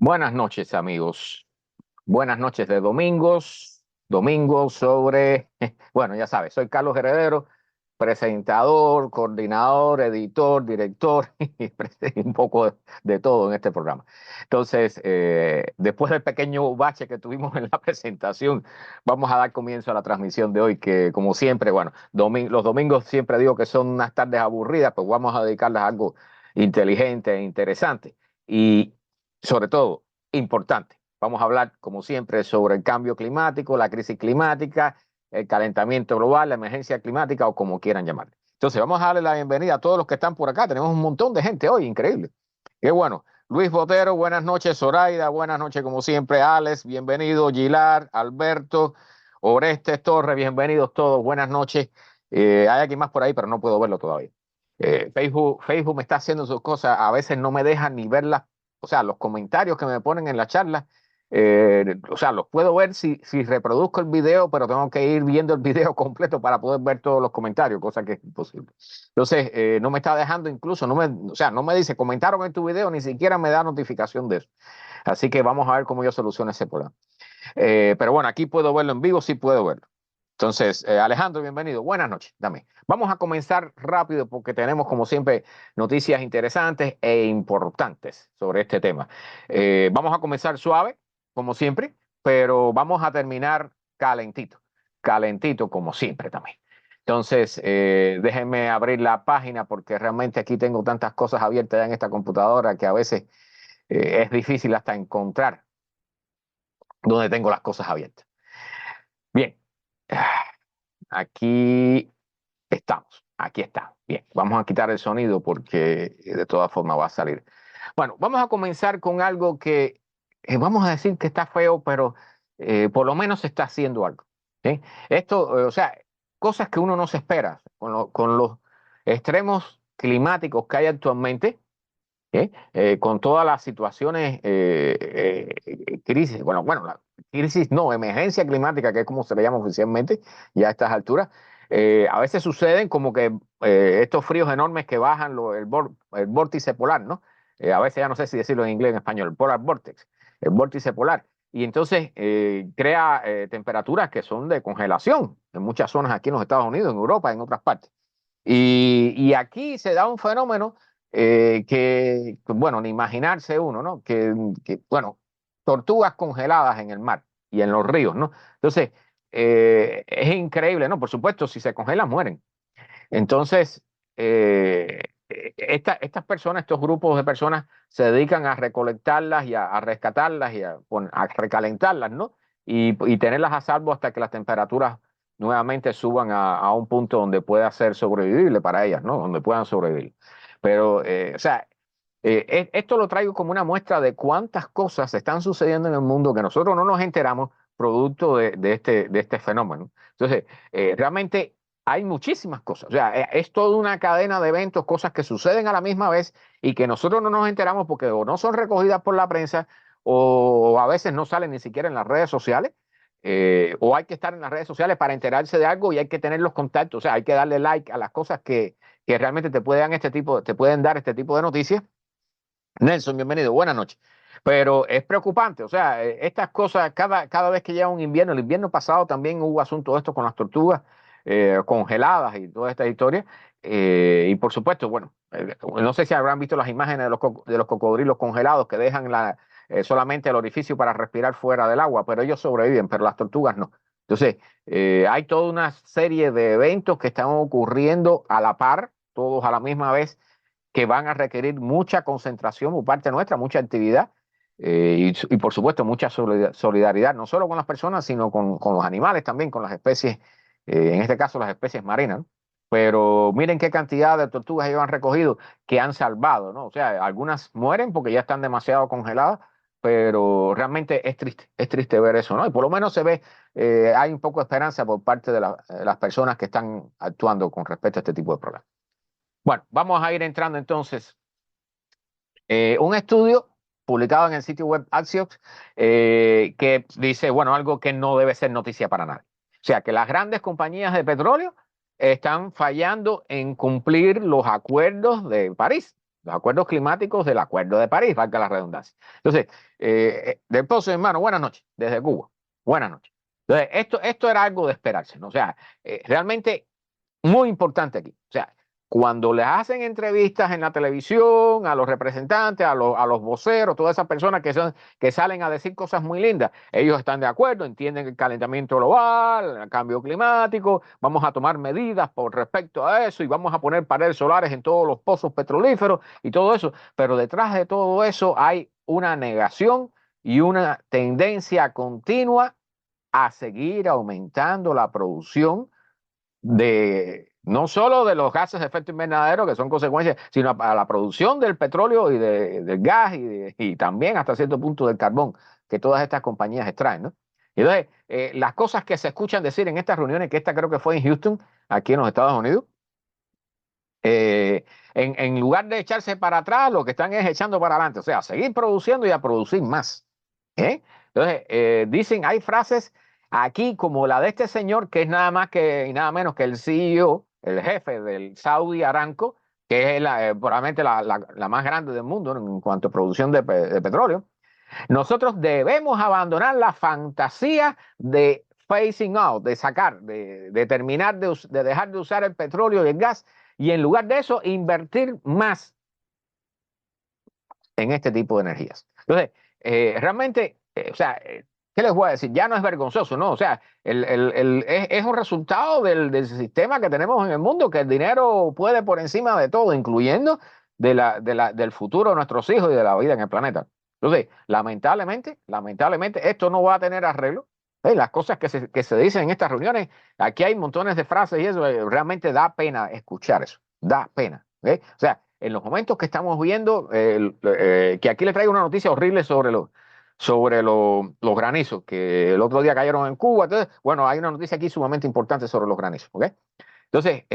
Buenas noches, amigos. Buenas noches de domingos. Domingo sobre, bueno, ya sabes, soy Carlos Heredero, presentador, coordinador, editor, director y un poco de todo en este programa. Entonces, después del pequeño bache que tuvimos en la presentación, vamos a dar comienzo a la transmisión de hoy, que como siempre, bueno, los domingos siempre digo que son unas tardes aburridas, pues vamos a dedicarlas a algo inteligente e interesante. Y sobre todo, importante. Vamos a hablar, como siempre, sobre el cambio climático, la crisis climática, el calentamiento global, la emergencia climática o como quieran llamarle. Entonces, vamos a darle la bienvenida a todos los que están por acá. Tenemos un montón de gente hoy, increíble. Qué bueno. Luis Botero, buenas noches. Zoraida, buenas noches, como siempre. Alex, bienvenido. Gilar, Alberto, Orestes Torres, bienvenidos todos. Buenas noches. Hay alguien más por ahí, pero no puedo verlo todavía. Facebook me está haciendo sus cosas. A veces no me dejan ni verlas, o sea, los comentarios que me ponen en la charla, o sea, los puedo ver si reproduzco el video, pero tengo que ir viendo el video completo para poder ver todos los comentarios, cosa que es imposible. Entonces, no me está dejando incluso, o sea, no me dice, comentaron en tu video, ni siquiera me da notificación de eso. Así que vamos a ver cómo yo soluciono ese problema. Pero bueno, aquí puedo verlo en vivo, sí puedo verlo. Entonces, Alejandro, bienvenido. Buenas noches. Dame. Vamos a comenzar rápido porque tenemos, como siempre, noticias interesantes e importantes sobre este tema. Vamos a comenzar suave, como siempre, pero vamos a terminar calentito. Calentito, como siempre también. Entonces, déjenme abrir la página porque realmente aquí tengo tantas cosas abiertas ya en esta computadora que a veces es difícil hasta encontrar donde tengo las cosas abiertas. Bien. Aquí estamos, aquí está. Bien, vamos a quitar el sonido porque de todas formas va a salir. Bueno, vamos a comenzar con algo que vamos a decir que está feo, pero por lo menos se está haciendo algo. ¿Sí? Esto, o sea, cosas que uno no se espera con los extremos climáticos que hay actualmente. Con todas las situaciones, crisis, bueno, la crisis no, emergencia climática, que es como se le llama oficialmente ya a estas alturas, a veces suceden como que estos fríos enormes que bajan el vórtice polar, ¿no? A veces ya no sé si decirlo en inglés o en español, el polar vortex, el vórtice polar. Y entonces crea temperaturas que son de congelación en muchas zonas aquí en los Estados Unidos, en Europa, en otras partes. Y aquí se da un fenómeno bueno, ni imaginarse uno, ¿no? Bueno, tortugas congeladas en el mar y en los ríos, ¿no? Entonces, es increíble, ¿no? Por supuesto, si se congelan, mueren. Entonces, estas personas, estos grupos de personas se dedican a recolectarlas y a rescatarlas y a recalentarlas, ¿no? Y tenerlas a salvo hasta que las temperaturas nuevamente suban a un punto donde pueda ser sobrevivible para ellas, ¿no? Donde puedan sobrevivir. Pero, o sea, esto lo traigo como una muestra de cuántas cosas están sucediendo en el mundo que nosotros no nos enteramos producto de este fenómeno. Entonces, realmente hay muchísimas cosas. O sea, es toda una cadena de eventos, cosas que suceden a la misma vez y que nosotros no nos enteramos porque o no son recogidas por la prensa o a veces no salen ni siquiera en las redes sociales. O hay que estar en las redes sociales para enterarse de algo y hay que tener los contactos. O sea, hay que darle like a las cosas que realmente te pueden dar este tipo de noticias. Nelson, bienvenido, buenas noches. Pero es preocupante, o sea, estas cosas, cada vez que llega un invierno, el invierno pasado también hubo asunto de esto con las tortugas congeladas y toda esta historia, Y por supuesto, bueno, no sé si habrán visto las imágenes de los cocodrilos congelados que dejan solamente el orificio para respirar fuera del agua, pero ellos sobreviven, pero las tortugas no. Entonces, hay toda una serie de eventos que están ocurriendo a la par, todos a la misma vez, que van a requerir mucha concentración por parte nuestra, mucha actividad y por supuesto mucha solidaridad, no solo con las personas, sino con los animales también, con las especies, en este caso las especies marinas, ¿no? Pero miren qué cantidad de tortugas ellos han recogido que han salvado, ¿no? O sea, algunas mueren porque ya están demasiado congeladas, pero realmente es triste ver eso, ¿no? Y por lo menos se ve, hay un poco de esperanza por parte de las personas que están actuando con respecto a este tipo de problemas. Bueno, vamos a ir entrando entonces. Un estudio publicado en el sitio web Axios que dice, bueno, algo que no debe ser noticia para nadie. O sea, que las grandes compañías de petróleo están fallando en cumplir los acuerdos de París, los acuerdos climáticos del Acuerdo de París, valga la redundancia. Entonces, del Pozo, hermano, buenas noches, desde Cuba. Buenas noches. Entonces, esto era algo de esperarse, ¿no? O sea, realmente muy importante aquí. O sea, cuando les hacen entrevistas en la televisión a los representantes, a los voceros, todas esas personas que salen a decir cosas muy lindas, ellos están de acuerdo, entienden el calentamiento global, el cambio climático, vamos a tomar medidas por respecto a eso y vamos a poner paneles solares en todos los pozos petrolíferos y todo eso. Pero detrás de todo eso hay una negación y una tendencia continua a seguir aumentando la producción de no solo de los gases de efecto invernadero que son consecuencias, sino a la producción del petróleo y del gas y también hasta cierto punto del carbón que todas estas compañías extraen, ¿no? Y entonces, las cosas que se escuchan decir en estas reuniones, que esta creo que fue en Houston, aquí en los Estados Unidos, en lugar de echarse para atrás, lo que están es echando para adelante, o sea, a seguir produciendo y a producir más. Entonces, dicen, hay frases aquí como la de este señor, que es nada más que y nada menos que el CEO, el jefe del Saudi Aramco, que es probablemente la más grande del mundo, ¿no?, en cuanto a producción de petróleo. Nosotros debemos abandonar la fantasía de phasing out, de sacar, de terminar de dejar de usar el petróleo y el gas, y en lugar de eso, invertir más en este tipo de energías. Entonces, realmente, o sea, ¿qué les voy a decir? Ya no es vergonzoso, ¿no? O sea, es un resultado del sistema que tenemos en el mundo, que el dinero puede por encima de todo, incluyendo del futuro de nuestros hijos y de la vida en el planeta. Entonces, lamentablemente, esto no va a tener arreglo. Las cosas que se dicen en estas reuniones, aquí hay montones de frases y eso, realmente da pena escuchar eso, da pena. O sea, en los momentos que estamos viendo, que aquí les traigo una noticia horrible sobre los granizos, que el otro día cayeron en Cuba. Entonces, bueno, hay una noticia aquí sumamente importante sobre los granizos, ¿ok? Entonces,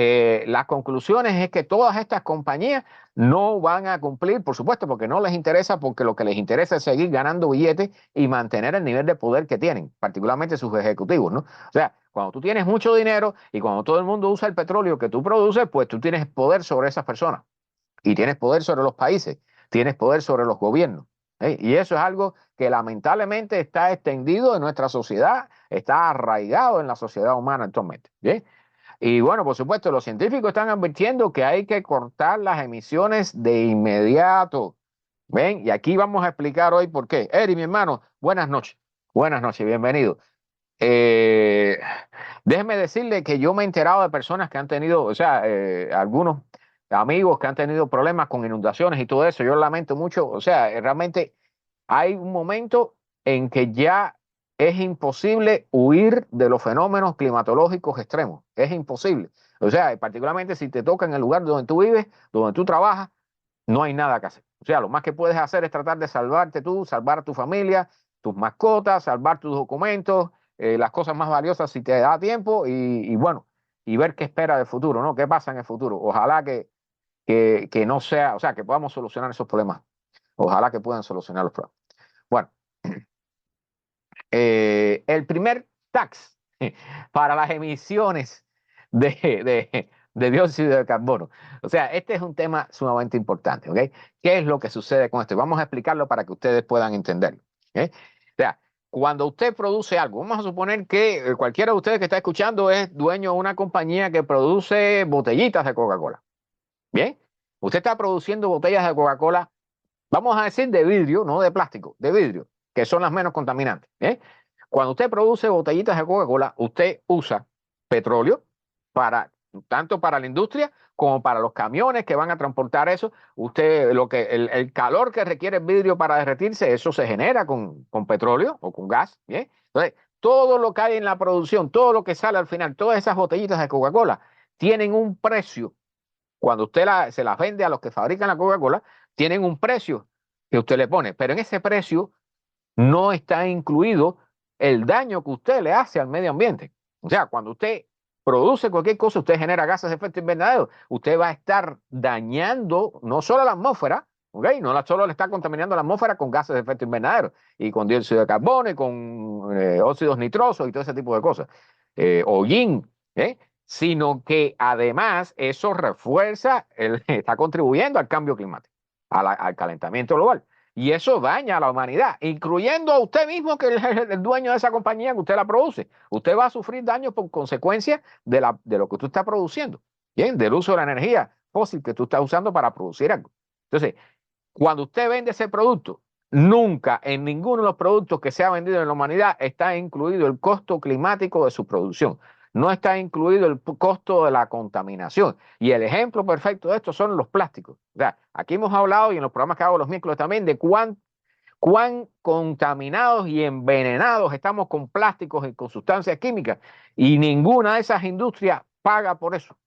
las conclusiones es que todas estas compañías no van a cumplir, por supuesto, porque no les interesa, porque lo que les interesa es seguir ganando billetes y mantener el nivel de poder que tienen, particularmente sus ejecutivos, ¿no? O sea, cuando tú tienes mucho dinero y cuando todo el mundo usa el petróleo que tú produces, pues tú tienes poder sobre esas personas y tienes poder sobre los países, tienes poder sobre los gobiernos. Y eso es algo que lamentablemente está extendido en nuestra sociedad, está arraigado en la sociedad humana actualmente. ¿Bien? Y bueno, por supuesto, los científicos están advirtiendo que hay que cortar las emisiones de inmediato. ¿Ven? Y aquí vamos a explicar hoy por qué. Eri, mi hermano, buenas noches. Buenas noches, bienvenido. Eh, Déjeme decirle que yo me he enterado de personas que han tenido, o sea, algunos amigos que han tenido problemas con inundaciones y todo eso. Yo lamento mucho, o sea, realmente hay un momento en que ya es imposible huir de los fenómenos climatológicos extremos. Es imposible. O sea, particularmente si te toca en el lugar donde tú vives, donde tú trabajas, no hay nada que hacer. O sea, lo más que puedes hacer es tratar de salvarte tú, salvar a tu familia, tus mascotas, salvar tus documentos, las cosas más valiosas si te da tiempo y bueno, y ver qué espera del futuro, ¿no? ¿Qué pasa en el futuro? Ojalá que no sea, o sea, que podamos solucionar esos problemas. Ojalá que puedan solucionar los problemas. Bueno, el primer tax para las emisiones de dióxido de carbono. O sea, este es un tema sumamente importante, ¿ok? ¿Qué es lo que sucede con esto? Vamos a explicarlo para que ustedes puedan entenderlo. ¿Ok? O sea, cuando usted produce algo, vamos a suponer que cualquiera de ustedes que está escuchando es dueño de una compañía que produce botellitas de Coca-Cola. Bien, usted está produciendo botellas de Coca-Cola, vamos a decir de vidrio, no de plástico, de vidrio, que son las menos contaminantes. ¿Eh? Cuando usted produce botellitas de Coca-Cola, usted usa petróleo para tanto para la industria como para los camiones que van a transportar eso. Usted, el calor que requiere el vidrio para derretirse, eso se genera con petróleo o con gas. ¿Bien? Entonces, todo lo que hay en la producción, todo lo que sale al final, todas esas botellitas de Coca-Cola tienen un precio. Cuando usted se las vende a los que fabrican la Coca-Cola, tienen un precio que usted le pone, pero en ese precio no está incluido el daño que usted le hace al medio ambiente. O sea, cuando usted produce cualquier cosa, usted genera gases de efecto invernadero, usted va a estar dañando no solo la atmósfera, ¿ok? No solo le está contaminando la atmósfera con gases de efecto invernadero, y con dióxido de carbono, y con óxidos nitrosos y todo ese tipo de cosas, hollín, ¿eh? Sino que además eso refuerza, está contribuyendo al cambio climático, al calentamiento global. Y eso daña a la humanidad, incluyendo a usted mismo, que es el dueño de esa compañía que usted la produce. Usted va a sufrir daño por consecuencia de lo que usted está produciendo, ¿bien? Del uso de la energía fósil que tú estás usando para producir algo. Entonces, cuando usted vende ese producto, nunca en ninguno de los productos que se ha vendido en la humanidad está incluido el costo climático de su producción. No está incluido el costo de la contaminación. Y el ejemplo perfecto de esto son los plásticos. O sea, aquí hemos hablado, y en los programas que hago los miércoles también, de cuán contaminados y envenenados estamos con plásticos y con sustancias químicas. Y ninguna de esas industrias paga por eso.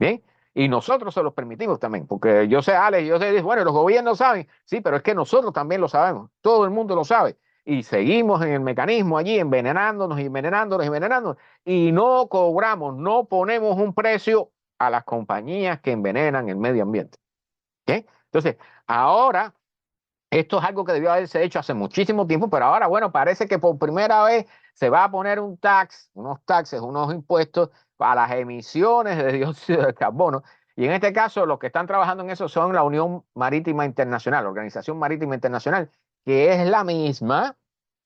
¿Bien? Y nosotros se los permitimos también, porque yo sé, Alex, yo sé, bueno, los gobiernos saben, sí, pero es que nosotros también lo sabemos, todo el mundo lo sabe, y seguimos en el mecanismo allí envenenándonos, envenenándonos, envenenándonos, y no cobramos, no ponemos un precio a las compañías que envenenan el medio ambiente. ¿Okay? Entonces, ahora, esto es algo que debió haberse hecho hace muchísimo tiempo, pero ahora, bueno, parece que por primera vez se va a poner un unos taxes, unos impuestos a las emisiones de dióxido de carbono. Y en este caso, los que están trabajando en eso son la Unión Marítima Internacional, la Organización Marítima Internacional, que es la misma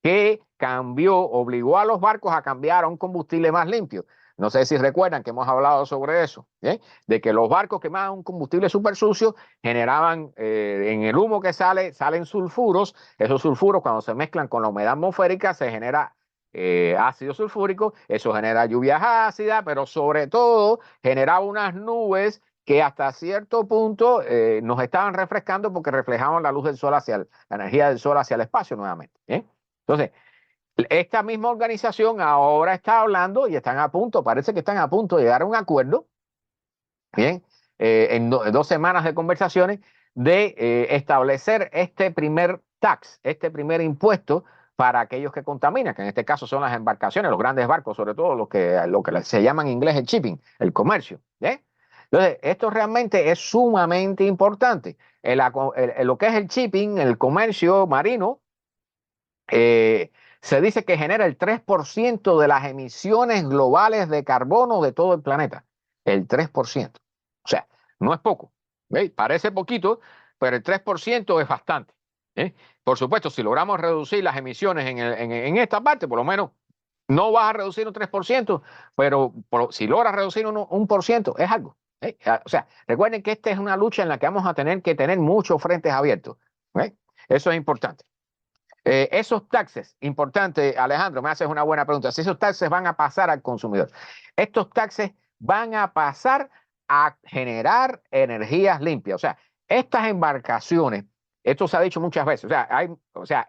que obligó a los barcos a cambiar a un combustible más limpio. No sé si recuerdan que hemos hablado sobre eso, ¿eh? De que los barcos quemaban un combustible súper sucio, generaban, en el humo que salen sulfuros. Esos sulfuros, cuando se mezclan con la humedad atmosférica, se genera ácido sulfúrico. Eso genera lluvias ácidas, pero sobre todo generaba unas nubes que hasta cierto punto nos estaban refrescando, porque reflejaban la luz del sol la energía del sol hacia el espacio nuevamente. Entonces, esta misma organización ahora está hablando y están a punto, parece que están a punto de llegar a un acuerdo, bien, en 2 semanas de conversaciones, de establecer este primer tax, este primer impuesto para aquellos que contaminan, que en este caso son las embarcaciones, los grandes barcos, sobre todo lo que se llama en inglés el shipping, el comercio. ¿Eh? Entonces, esto realmente es sumamente importante. Lo que es el shipping, el comercio marino, se dice que genera el 3% de las emisiones globales de carbono de todo el planeta. El 3%. O sea, no es poco. ¿Veis? Parece poquito, pero el 3% es bastante. ¿Eh? Por supuesto, si logramos reducir las emisiones en esta parte, por lo menos no vas a reducir un 3%, pero si logras reducir un 1%, es algo. ¿Eh? O sea, recuerden que esta es una lucha en la que vamos a tener que tener muchos frentes abiertos. ¿Eh? Eso es importante. Esos taxes, importante, Alejandro, me haces una buena pregunta. Si esos taxes van a pasar al consumidor, estos taxes van a pasar a generar energías limpias. O sea, estas embarcaciones, esto se ha dicho muchas veces,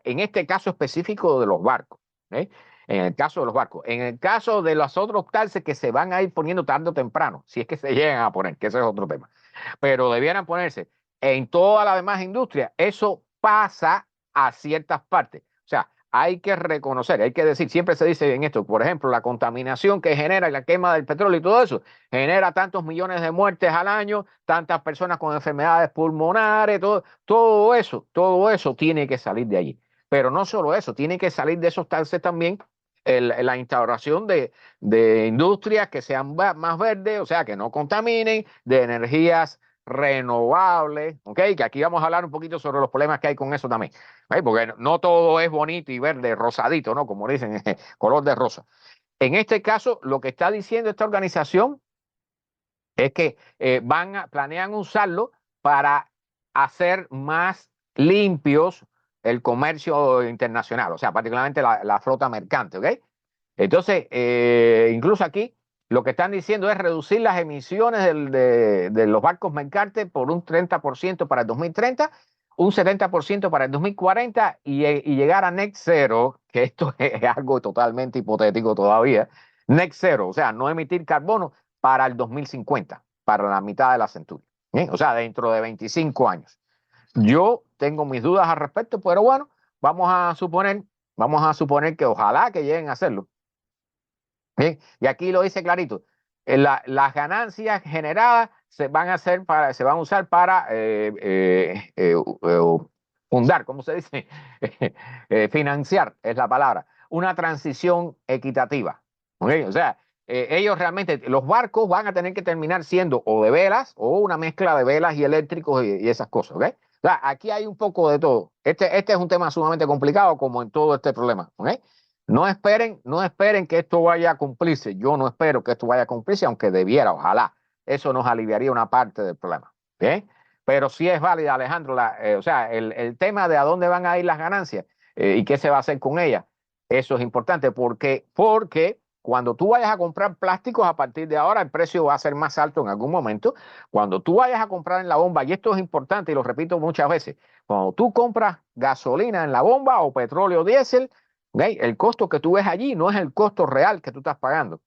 en este caso específico de los barcos, ¿eh? En el caso de los barcos, en el caso de los otros taxes que se van a ir poniendo tarde o temprano, si es que se llegan a poner, que ese es otro tema, pero debieran ponerse en toda la demás industria. Eso pasa a ciertas partes. O sea, hay que reconocer, hay que decir, siempre se dice en esto, por ejemplo, la contaminación que genera y la quema del petróleo y todo eso, genera tantos millones de muertes al año, tantas personas con enfermedades pulmonares, todo eso tiene que salir de allí. Pero no solo eso, tiene que salir de esos taxes también la instauración de industrias que sean más verdes, o sea, que no contaminen, de energías renovables, ¿ok? Que aquí vamos a hablar un poquito sobre los problemas que hay con eso también, ¿ok? Porque no todo es bonito y verde, rosadito, ¿no? Como dicen, color de rosa. En este caso, lo que está diciendo esta organización es que planean usarlo para hacer más limpios el comercio internacional, o sea, particularmente la flota mercante, ¿ok? Entonces, incluso aquí lo que están diciendo es reducir las emisiones de los barcos mercantes por un 30% para el 2030, un 70% para el 2040 y llegar a net zero, que esto es algo totalmente hipotético todavía, net zero, o sea, no emitir carbono para el 2050, para la mitad de la centuria, ¿eh? O sea, dentro de 25 años. Yo tengo mis dudas al respecto, pero bueno, vamos a suponer que ojalá que lleguen a hacerlo. Bien, y aquí lo dice clarito. Las ganancias generadas se van a usar para fundar, ¿cómo se dice? Financiar es la palabra, una transición equitativa. ¿Ok? O sea, ellos realmente, los barcos van a tener que terminar siendo o de velas o una mezcla de velas y eléctricos y esas cosas. ¿Ok? O sea, aquí hay un poco de todo. Este es un tema sumamente complicado, como en todo este problema. ¿Ok? No esperen que esto vaya a cumplirse. Yo no espero que esto vaya a cumplirse, aunque debiera, ojalá. Eso nos aliviaría una parte del problema. ¿Bien? Pero sí es válida, Alejandro, o sea, el tema de a dónde van a ir las ganancias y qué se va a hacer con ellas, eso es importante porque cuando tú vayas a comprar plásticos a partir de ahora, el precio va a ser más alto en algún momento. Cuando tú vayas a comprar en la bomba, y esto es importante y lo repito muchas veces, cuando tú compras gasolina en la bomba o petróleo diésel, ¿okay? El costo que tú ves allí no es el costo real que tú estás pagando.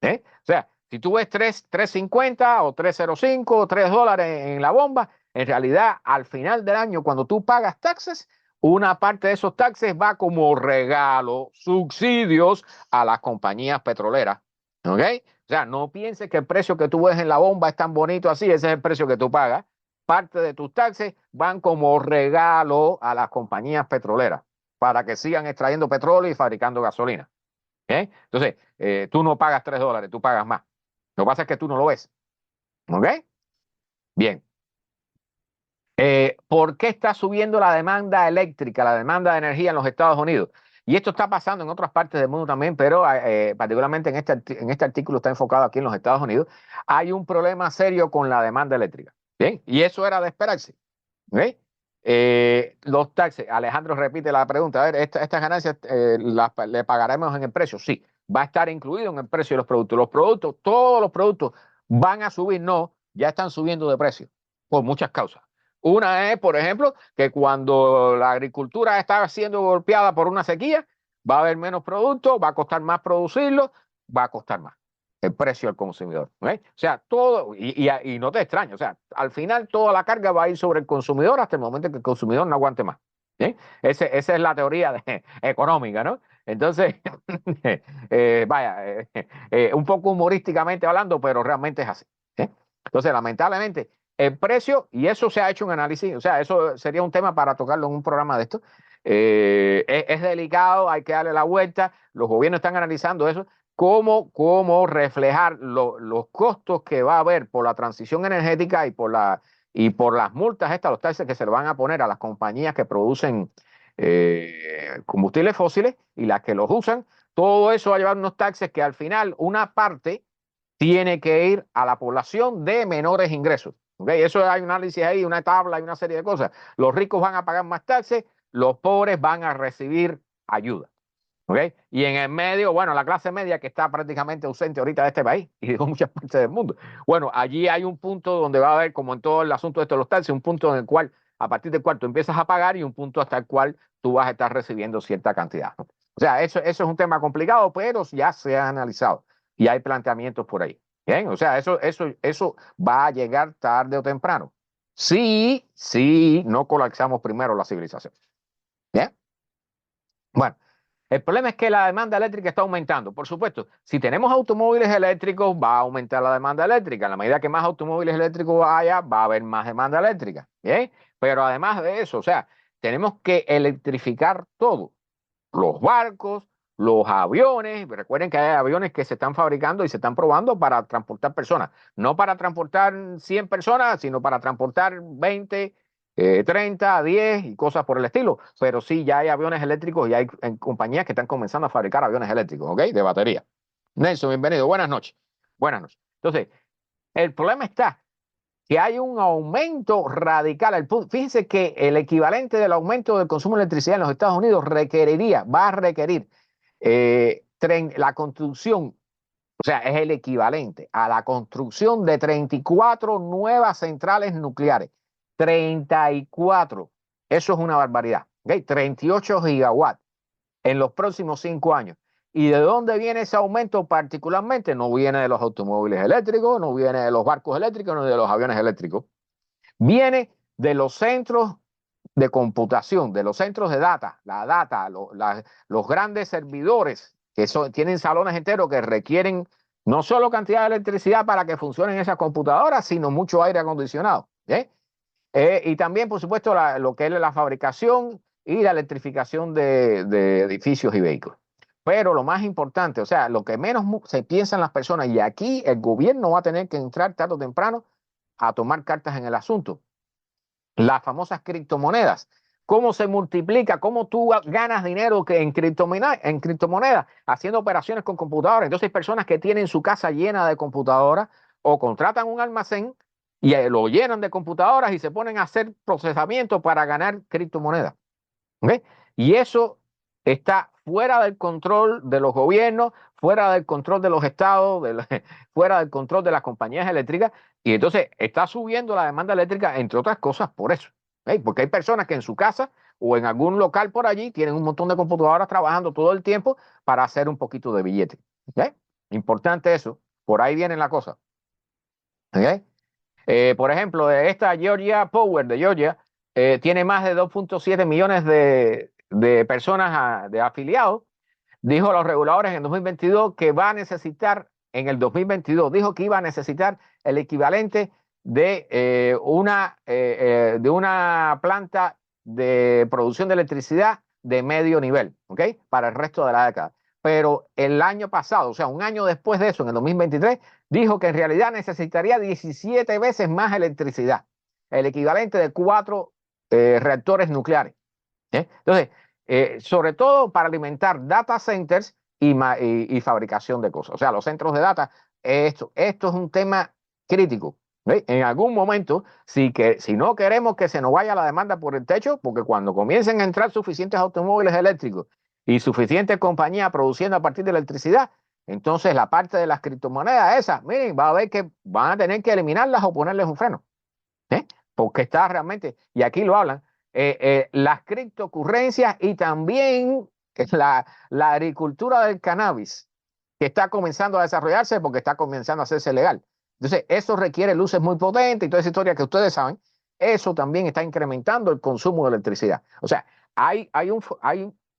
¿Eh? O sea, si tú ves 3.50 o 3.05 o $3 en la bomba, en realidad al final del año, cuando tú pagas taxes, una parte de esos taxes va como regalo, subsidios a las compañías petroleras. ¿Ok? O sea, no pienses que el precio que tú ves en la bomba es tan bonito así, ese es el precio que tú pagas. Parte de tus taxes van como regalo a las compañías petroleras para que sigan extrayendo petróleo y fabricando gasolina. Entonces, tú no pagas $3, tú pagas más. Lo que pasa es que tú no lo ves. ¿Ok? Bien. ¿Por qué está subiendo la demanda eléctrica, la demanda de energía en los Estados Unidos? Y esto está pasando en otras partes del mundo también, pero particularmente en este artículo está enfocado aquí en los Estados Unidos. Hay un problema serio con la demanda eléctrica. Bien, y eso era de esperarse. ¿Ok? Los taxes, Alejandro repite la pregunta, a ver, estas ganancias le pagaremos en el precio, sí, va a estar incluido en el precio de los productos, todos los productos van a subir, no, ya están subiendo de precio, por muchas causas. Una es, por ejemplo, que cuando la agricultura está siendo golpeada por una sequía, va a haber menos productos, va a costar más producirlo, va a costar más el precio al consumidor. ¿Eh? O sea, todo, y no te extraño, o sea, al final toda la carga va a ir sobre el consumidor hasta el momento en que el consumidor no aguante más. ¿Eh? Esa es la teoría económica, ¿no? Entonces, vaya, un poco humorísticamente hablando, pero realmente es así. ¿Eh? Entonces, lamentablemente, el precio, y eso se ha hecho un análisis, o sea, eso sería un tema para tocarlo en un programa de esto. Es delicado, hay que darle la vuelta, los gobiernos están analizando eso, cómo reflejar los costos que va a haber por la transición energética y por las multas estas, los taxes que se le van a poner a las compañías que producen combustibles fósiles y las que los usan. Todo eso va a llevar unos taxes que al final una parte tiene que ir a la población de menores ingresos. ¿Okay? Eso hay un análisis ahí, una tabla y una serie de cosas. Los ricos van a pagar más taxes, los pobres van a recibir ayuda. ¿Okay? Y en el medio, bueno, la clase media que está prácticamente ausente ahorita de este país y de muchas partes del mundo. Bueno, allí hay un punto donde va a haber, como en todo el asunto de estos los taxis, un punto en el cual, a partir del cual tú empiezas a pagar y un punto hasta el cual tú vas a estar recibiendo cierta cantidad. O sea, eso es un tema complicado, pero ya se ha analizado y hay planteamientos por ahí. Bien, o sea, eso va a llegar tarde o temprano. Sí, no colapsamos primero la civilización. Bien, bueno. El problema es que la demanda eléctrica está aumentando. Por supuesto, si tenemos automóviles eléctricos, va a aumentar la demanda eléctrica. En la medida que más automóviles eléctricos haya, va a haber más demanda eléctrica. ¿Bien? Pero además de eso, o sea, tenemos que electrificar todo. Los barcos, los aviones. Recuerden que hay aviones que se están fabricando y se están probando para transportar personas, no para transportar 100 personas, sino para transportar 20, 30, 10 y cosas por el estilo. Pero sí, ya hay aviones eléctricos y hay compañías que están comenzando a fabricar aviones eléctricos, ¿ok? De batería. Nelson, bienvenido. Buenas noches. Buenas noches. Entonces, el problema está que hay un aumento radical. Fíjense que el equivalente del aumento del consumo de electricidad en los Estados Unidos va a requerir la construcción, o sea, es el equivalente a la construcción de 34 nuevas centrales nucleares. 34. Eso es una barbaridad. ¿Okay? 38 gigawatts en los próximos 5 años. ¿Y de dónde viene ese aumento particularmente? No viene de los automóviles eléctricos, no viene de los barcos eléctricos, no de los aviones eléctricos. Viene de los centros de computación, de los centros de data, los grandes servidores que tienen salones enteros que requieren no solo cantidad de electricidad para que funcionen esas computadoras, sino mucho aire acondicionado. Y también, por supuesto, lo que es la fabricación y la electrificación de edificios y vehículos. Pero lo más importante, o sea, lo que menos se piensan las personas, y aquí el gobierno va a tener que entrar tarde o temprano a tomar cartas en el asunto. Las famosas criptomonedas. ¿Cómo se multiplica? ¿Cómo tú ganas dinero en criptomonedas? Haciendo operaciones con computadoras. Entonces hay personas que tienen su casa llena de computadoras o contratan un almacén y lo llenan de computadoras y se ponen a hacer procesamiento para ganar criptomonedas. ¿Okay? Y eso está fuera del control de los gobiernos, fuera del control de los estados, fuera del control de las compañías eléctricas, y entonces está subiendo la demanda eléctrica, entre otras cosas, por eso. Porque hay personas que en su casa o en algún local por allí tienen un montón de computadoras trabajando todo el tiempo para hacer un poquito de billete. Importante eso, por ahí viene la cosa. Por ejemplo, esta Georgia Power de Georgia tiene más de 2.7 millones de personas de afiliados. Dijo a los reguladores en 2022 que va a necesitar, en el 2022, dijo que iba a necesitar el equivalente de una planta de producción de electricidad de medio nivel, ¿ok? Para el resto de la década. Pero el año pasado, o sea, un año después de eso, en el 2023, dijo que en realidad necesitaría 17 veces más electricidad, el equivalente de 4 reactores nucleares. Entonces, sobre todo para alimentar data centers y fabricación de cosas. O sea, los centros de data, esto es un tema crítico. ¿Ve? En algún momento, si no queremos que se nos vaya la demanda por el techo, porque cuando comiencen a entrar suficientes automóviles eléctricos y suficientes compañías produciendo a partir de electricidad, entonces la parte de las criptomonedas esas, miren, va a ver que van a tener que eliminarlas o ponerles un freno. Porque está realmente, y aquí lo hablan, las criptocurrencias y también la agricultura del cannabis, que está comenzando a desarrollarse porque está comenzando a hacerse legal. Entonces, eso requiere luces muy potentes y toda esa historia que ustedes saben, eso también está incrementando el consumo de electricidad. O sea,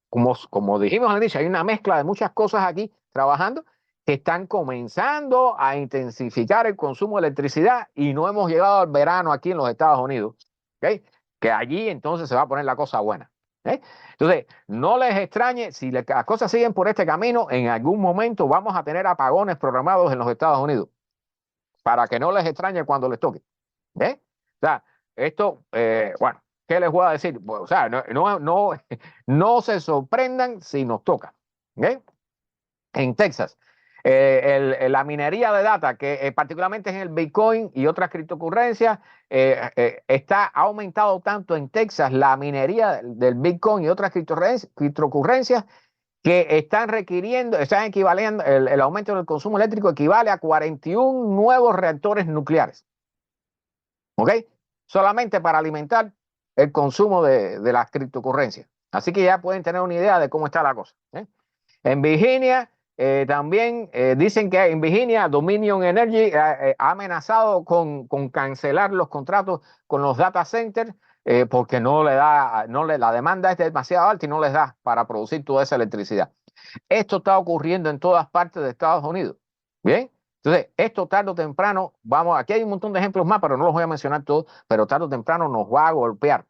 como dijimos al inicio, hay una mezcla de muchas cosas aquí trabajando que están comenzando a intensificar el consumo de electricidad y no hemos llegado al verano aquí en los Estados Unidos, ¿okay? Que allí entonces se va a poner la cosa buena. Entonces, no les extrañe, si las cosas siguen por este camino, en algún momento vamos a tener apagones programados en los Estados Unidos, para que no les extrañe cuando les toque. O sea, esto, bueno, ¿qué les voy a decir? Pues, o sea, no se sorprendan si nos toca. En Texas, la minería de data, que particularmente en el Bitcoin y otras criptocurrencias, ha aumentado tanto en Texas la minería del Bitcoin y otras criptocurrencias que están equivaliendo, el aumento del consumo eléctrico equivale a 41 nuevos reactores nucleares. ¿Ok? Solamente para alimentar el consumo de las criptocurrencias. Así que ya pueden tener una idea de cómo está la cosa. En Virginia, también dicen que en Virginia Dominion Energy ha amenazado con cancelar los contratos con los data centers porque la demanda es demasiado alta y no les da para producir toda esa electricidad. Esto está ocurriendo en todas partes de Estados Unidos. Bien, entonces esto tarde o temprano, aquí hay un montón de ejemplos más, pero no los voy a mencionar todos, pero tarde o temprano nos va a golpear.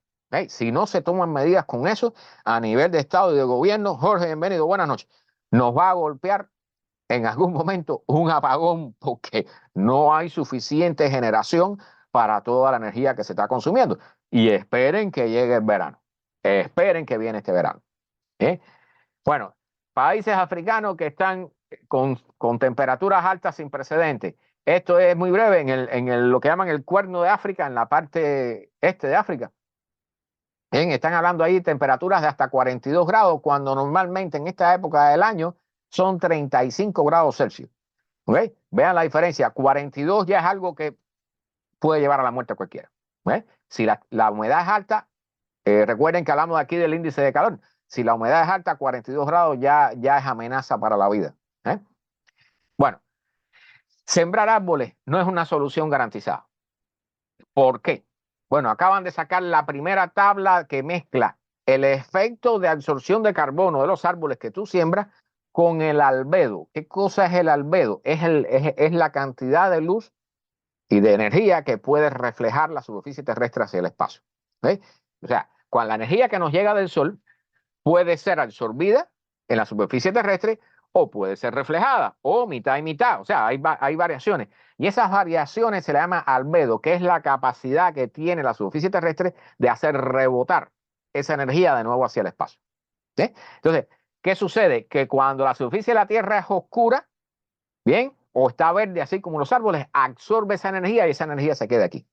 Si no se toman medidas con eso a nivel de Estado y de gobierno. Jorge, bienvenido, buenas noches. nos va a golpear en algún momento un apagón porque no hay suficiente generación para toda la energía que se está consumiendo. Y esperen que llegue el verano. Esperen que viene este verano. ¿Eh? Bueno, países africanos que están con temperaturas altas sin precedentes. Esto es muy breve lo que llaman el Cuerno de África, en la parte este de África. Bien, están hablando ahí de temperaturas de hasta 42 grados, cuando normalmente en esta época del año son 35 grados Celsius. ¿Ok? Vean la diferencia. 42 ya es algo que puede llevar a la muerte a cualquiera. ¿Ok? Si la humedad es alta, recuerden que hablamos aquí del índice de calor. Si la humedad es alta, 42 grados ya es amenaza para la vida. ¿Eh? Bueno, sembrar árboles no es una solución garantizada. ¿Por qué? Bueno, acaban de sacar la primera tabla que mezcla el efecto de absorción de carbono de los árboles que tú siembras con el albedo. ¿Qué cosa es el albedo? Es la cantidad de luz y de energía que puede reflejar la superficie terrestre hacia el espacio. ¿Okay? O sea, con la energía que nos llega del sol puede ser absorbida en la superficie terrestre o puede ser reflejada o mitad y mitad. O sea, hay variaciones. Y esas variaciones se le llama albedo, que es la capacidad que tiene la superficie terrestre de hacer rebotar esa energía de nuevo hacia el espacio. ¿Sí? Entonces, ¿qué sucede? Que cuando la superficie de la Tierra es oscura, bien, o está verde, así como los árboles, absorbe esa energía y esa energía se queda aquí.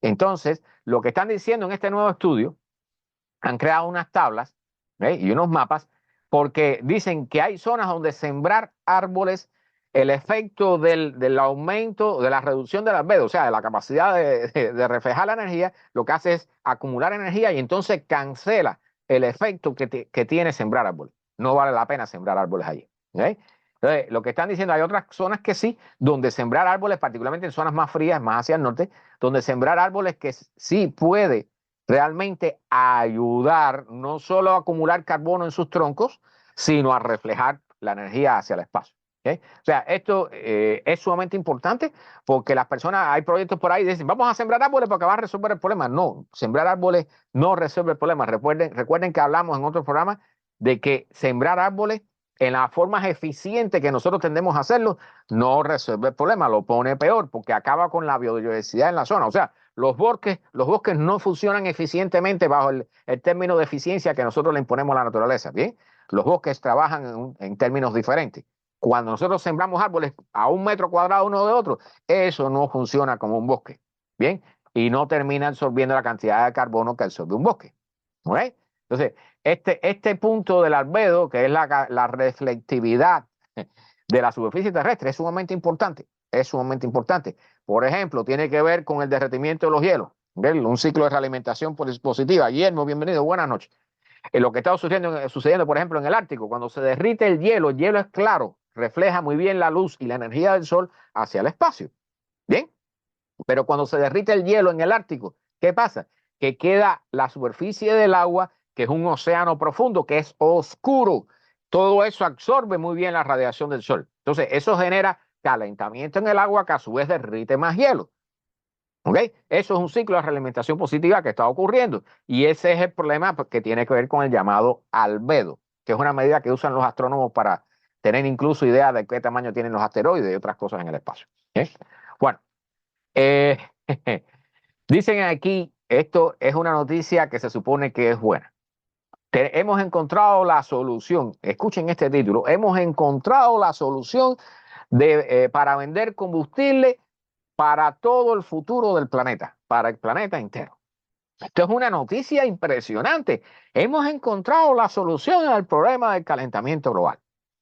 Entonces, lo que están diciendo en este nuevo estudio, han creado unas tablas, y unos mapas, porque dicen que hay zonas donde sembrar árboles, el efecto del aumento, de la reducción del albedo, o sea, de la capacidad de reflejar la energía, lo que hace es acumular energía y entonces cancela el efecto que tiene sembrar árboles. No vale la pena sembrar árboles allí. ¿Okay? Entonces, lo que están diciendo, hay otras zonas que sí, donde sembrar árboles, particularmente en zonas más frías, más hacia el norte, donde sembrar árboles que sí puede realmente ayudar no solo a acumular carbono en sus troncos, sino a reflejar la energía hacia el espacio. ¿Okay? O sea, esto es sumamente importante porque las personas, hay proyectos por ahí que dicen, vamos a sembrar árboles porque va a resolver el problema. No, sembrar árboles no resuelve el problema. Recuerden que hablamos en otros programas de que sembrar árboles en las formas eficientes que nosotros tendemos a hacerlo no resuelve el problema, lo pone peor porque acaba con la biodiversidad en la zona. O sea, los bosques no funcionan eficientemente bajo el término de eficiencia que nosotros le imponemos a la naturaleza. ¿Bien? Los bosques trabajan en términos diferentes. Cuando nosotros sembramos árboles a 1 metro cuadrado uno de otro, eso no funciona como un bosque. ¿Bien? Y no termina absorbiendo la cantidad de carbono que absorbe un bosque. ¿Okay? Entonces, este punto del albedo, que es la reflectividad de la superficie terrestre, es sumamente importante. Es sumamente importante. Por ejemplo, tiene que ver con el derretimiento de los hielos. ¿Okay? Un ciclo de realimentación positiva. Guillermo, bienvenido, buenas noches. Lo que está sucediendo, por ejemplo, en el Ártico, cuando se derrite el hielo es claro, refleja muy bien la luz y la energía del sol hacia el espacio. ¿Bien? Pero cuando se derrite el hielo en el Ártico, ¿qué pasa? Que queda la superficie del agua, que es un océano profundo, que es oscuro. Todo eso absorbe muy bien la radiación del sol. Entonces, eso genera calentamiento en el agua que a su vez derrite más hielo. ¿Ok? Eso es un ciclo de realimentación positiva que está ocurriendo. Y ese es el problema que tiene que ver con el llamado albedo, que es una medida que usan los astrónomos para tener incluso idea de qué tamaño tienen los asteroides y otras cosas en el espacio. Bueno, eh, dicen aquí, esto es una noticia que se supone que es buena. Hemos encontrado la solución, escuchen este título, hemos encontrado la solución para vender combustible para todo el futuro del planeta, para el planeta entero. Esto es una noticia impresionante. Hemos encontrado la solución al problema del calentamiento global.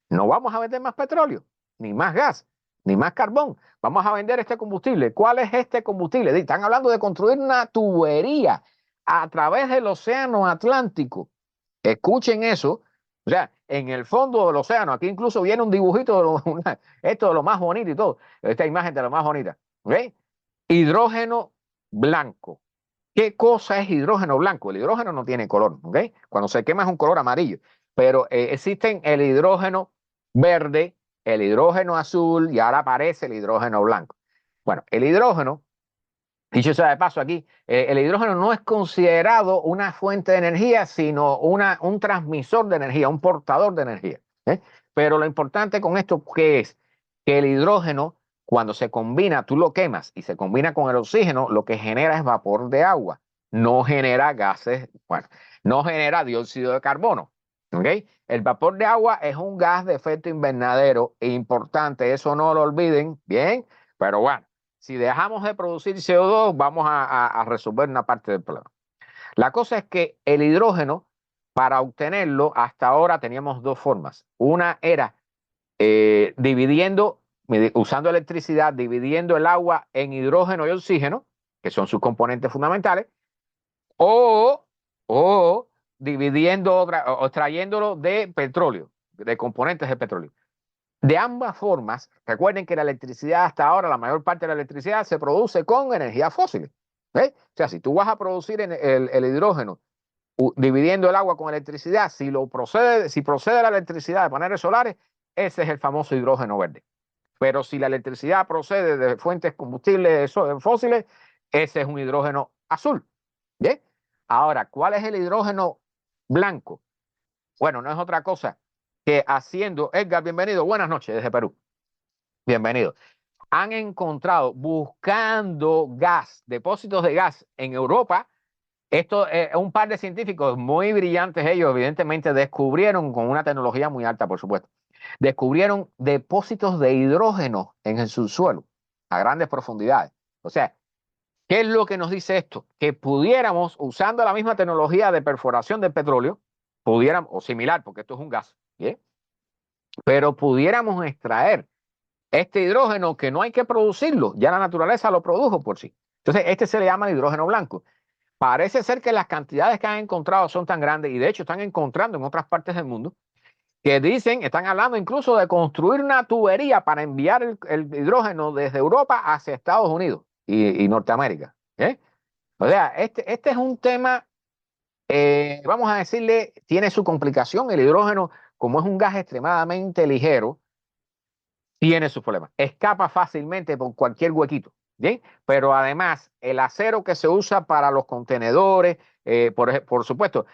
No vamos a vender más petróleo, ni más gas, ni más carbón. Vamos a vender este combustible. ¿Cuál es este combustible? Están hablando de construir una tubería a través del océano Atlántico. Escuchen eso. O sea, en el fondo del océano, aquí incluso viene un dibujito esto de lo más bonito y todo. Esta imagen de lo más bonita. ¿Okay? Hidrógeno blanco. ¿Qué cosa es hidrógeno blanco? El hidrógeno no tiene color, ¿ok? Cuando se quema es un color amarillo, pero existen el hidrógeno verde, el hidrógeno azul y ahora aparece el hidrógeno blanco. Bueno, el hidrógeno, dicho sea de paso aquí, el hidrógeno no es considerado una fuente de energía, sino un transmisor de energía, un portador de energía. Pero lo importante con esto, ¿qué es? Que el hidrógeno, cuando se combina, tú lo quemas y se combina con el oxígeno, lo que genera es vapor de agua. No genera gases, bueno, no genera dióxido de carbono. ¿Ok? El vapor de agua es un gas de efecto invernadero importante, eso no lo olviden, bien, pero bueno, si dejamos de producir CO2, vamos a resolver una parte del problema. La cosa es que el hidrógeno, para obtenerlo, hasta ahora teníamos dos formas. Una era usando electricidad, dividiendo el agua en hidrógeno y oxígeno, que son sus componentes fundamentales, o, o dividiendo o extrayéndolo de petróleo, de componentes de petróleo. De ambas formas, recuerden que la electricidad hasta ahora, la mayor parte de la electricidad se produce con energía fósil. O sea, si tú vas a producir el hidrógeno dividiendo el agua con electricidad, si procede la electricidad de paneles solares, ese es el famoso hidrógeno verde. Pero si la electricidad procede de fuentes combustibles fósiles, ese es un hidrógeno azul. ¿Bien? Ahora, ¿cuál es el hidrógeno blanco? Bueno, no es otra cosa que haciendo, Edgar, bienvenido, buenas noches desde Perú, bienvenido. Han encontrado, buscando gas, depósitos de gas en Europa, un par de científicos muy brillantes, ellos evidentemente descubrieron, con una tecnología muy alta, por supuesto, descubrieron depósitos de hidrógeno en el subsuelo a grandes profundidades. O sea, ¿qué es lo que nos dice esto? Que pudiéramos, usando la misma tecnología de perforación del petróleo, pudiéramos, o similar, porque esto es un gas, ¿bien? Pero pudiéramos extraer este hidrógeno que no hay que producirlo, ya la naturaleza lo produjo por sí. Entonces, este se le llama hidrógeno blanco. Parece ser que las cantidades que han encontrado son tan grandes, y de hecho están encontrando en otras partes del mundo, que dicen, están hablando incluso de construir una tubería para enviar el hidrógeno desde Europa hacia Estados Unidos y Norteamérica. ¿Eh? O sea, este es un tema, vamos a decirle, tiene su complicación. El hidrógeno, como es un gas extremadamente ligero, tiene sus problemas. Escapa fácilmente por cualquier huequito. ¿Bien? Pero además, el acero que se usa para los contenedores, por supuesto,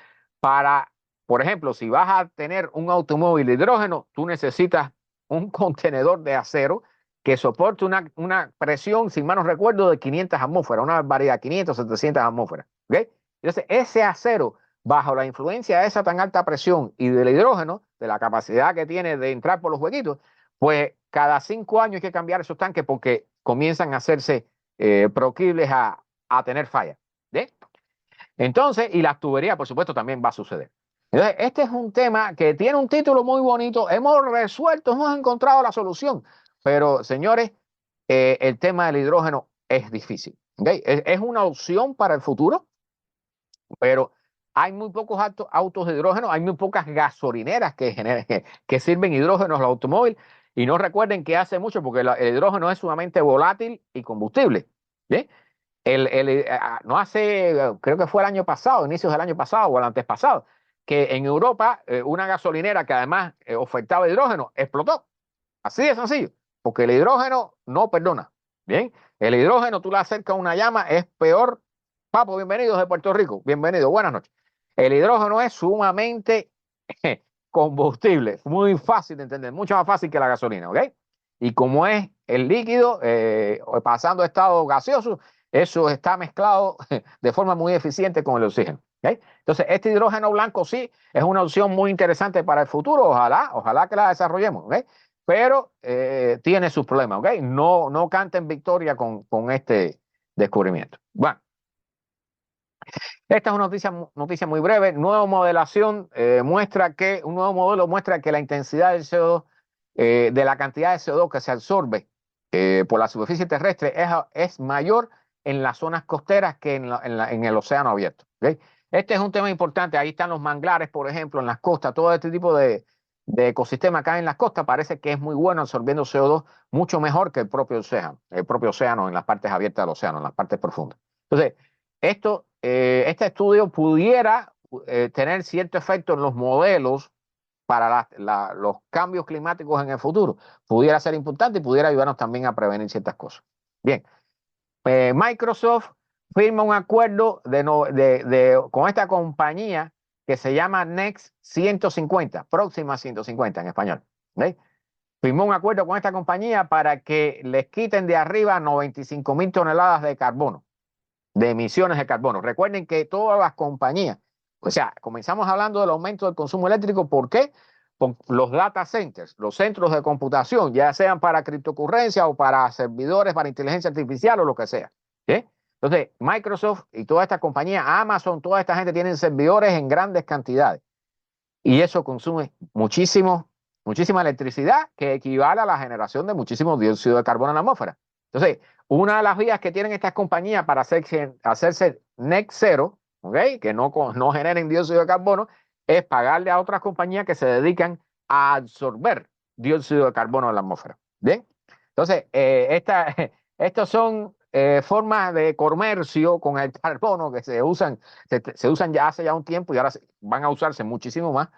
por ejemplo, si vas a tener un automóvil de hidrógeno, tú necesitas un contenedor de acero que soporte una presión, si mal no recuerdo, de 500 atmósferas, una barbaridad, 500, 700 atmósferas. ¿Okay? Entonces, ese acero, bajo la influencia de esa tan alta presión y del hidrógeno, de la capacidad que tiene de entrar por los huequitos, pues cada 5 años hay que cambiar esos tanques porque comienzan a hacerse proclives a tener fallas. ¿Sí? Entonces, y las tuberías, por supuesto, también va a suceder. Entonces, este es un tema que tiene un título muy bonito. Hemos resuelto, hemos encontrado la solución. Pero, señores, el tema del hidrógeno es difícil. ¿Okay? Es una opción para el futuro, pero hay muy pocos autos de hidrógeno, hay muy pocas gasolineras que sirven hidrógeno al automóvil. Y no recuerden que hace mucho, porque el hidrógeno es sumamente volátil y combustible. ¿Sí? No hace, creo que fue el año pasado, inicios del año pasado o el antes pasado, que en Europa una gasolinera que además ofertaba hidrógeno explotó. Así de sencillo, porque el hidrógeno no perdona. Bien, el hidrógeno tú le acercas a una llama, es peor. Papo, bienvenidos de Puerto Rico, bienvenido, buenas noches. El hidrógeno es sumamente combustible, muy fácil de entender, mucho más fácil que la gasolina, ¿ok? Y como es el líquido pasando a estado gaseoso, eso está mezclado de forma muy eficiente con el oxígeno. ¿Okay? Entonces, este hidrógeno blanco sí es una opción muy interesante para el futuro, ojalá que la desarrollemos, ¿okay? Pero tiene sus problemas, ¿ok? No canten victoria con este descubrimiento. Bueno, esta es una noticia muy breve. Nueva modelación un nuevo modelo muestra que la intensidad del CO2, de la cantidad de CO2 que se absorbe por la superficie terrestre es mayor en las zonas costeras que en el océano abierto. ¿Okay? Este es un tema importante. Ahí están los manglares, por ejemplo, en las costas. Todo este tipo de ecosistema acá en las costas parece que es muy bueno absorbiendo CO2 mucho mejor que el propio océano en las partes abiertas del océano, en las partes profundas. Entonces, este estudio pudiera tener cierto efecto en los modelos para los cambios climáticos en el futuro. Pudiera ser importante y pudiera ayudarnos también a prevenir ciertas cosas. Bien, Microsoft firma un acuerdo con esta compañía que se llama Next 150, Próxima 150 en español. ¿ok? Firmó un acuerdo con esta compañía para que les quiten de arriba 95.000 toneladas de carbono, de emisiones de carbono. Recuerden que todas las compañías, o sea, comenzamos hablando del aumento del consumo eléctrico. ¿Por qué? Por los data centers, los centros de computación, ya sean para criptocurrencia o para servidores, para inteligencia artificial o lo que sea. ¿Sí? Entonces, Microsoft y toda esta compañía, Amazon, toda esta gente tienen servidores en grandes cantidades y eso consume muchísima electricidad que equivale a la generación de muchísimo dióxido de carbono en la atmósfera. Entonces, una de las vías que tienen estas compañías para hacerse net zero, ¿okay? Que no generen dióxido de carbono, es pagarle a otras compañías que se dedican a absorber dióxido de carbono en la atmósfera. ¿Bien? Entonces, estos son formas de comercio con el carbono que se usan ya hace un tiempo y ahora van a usarse muchísimo más.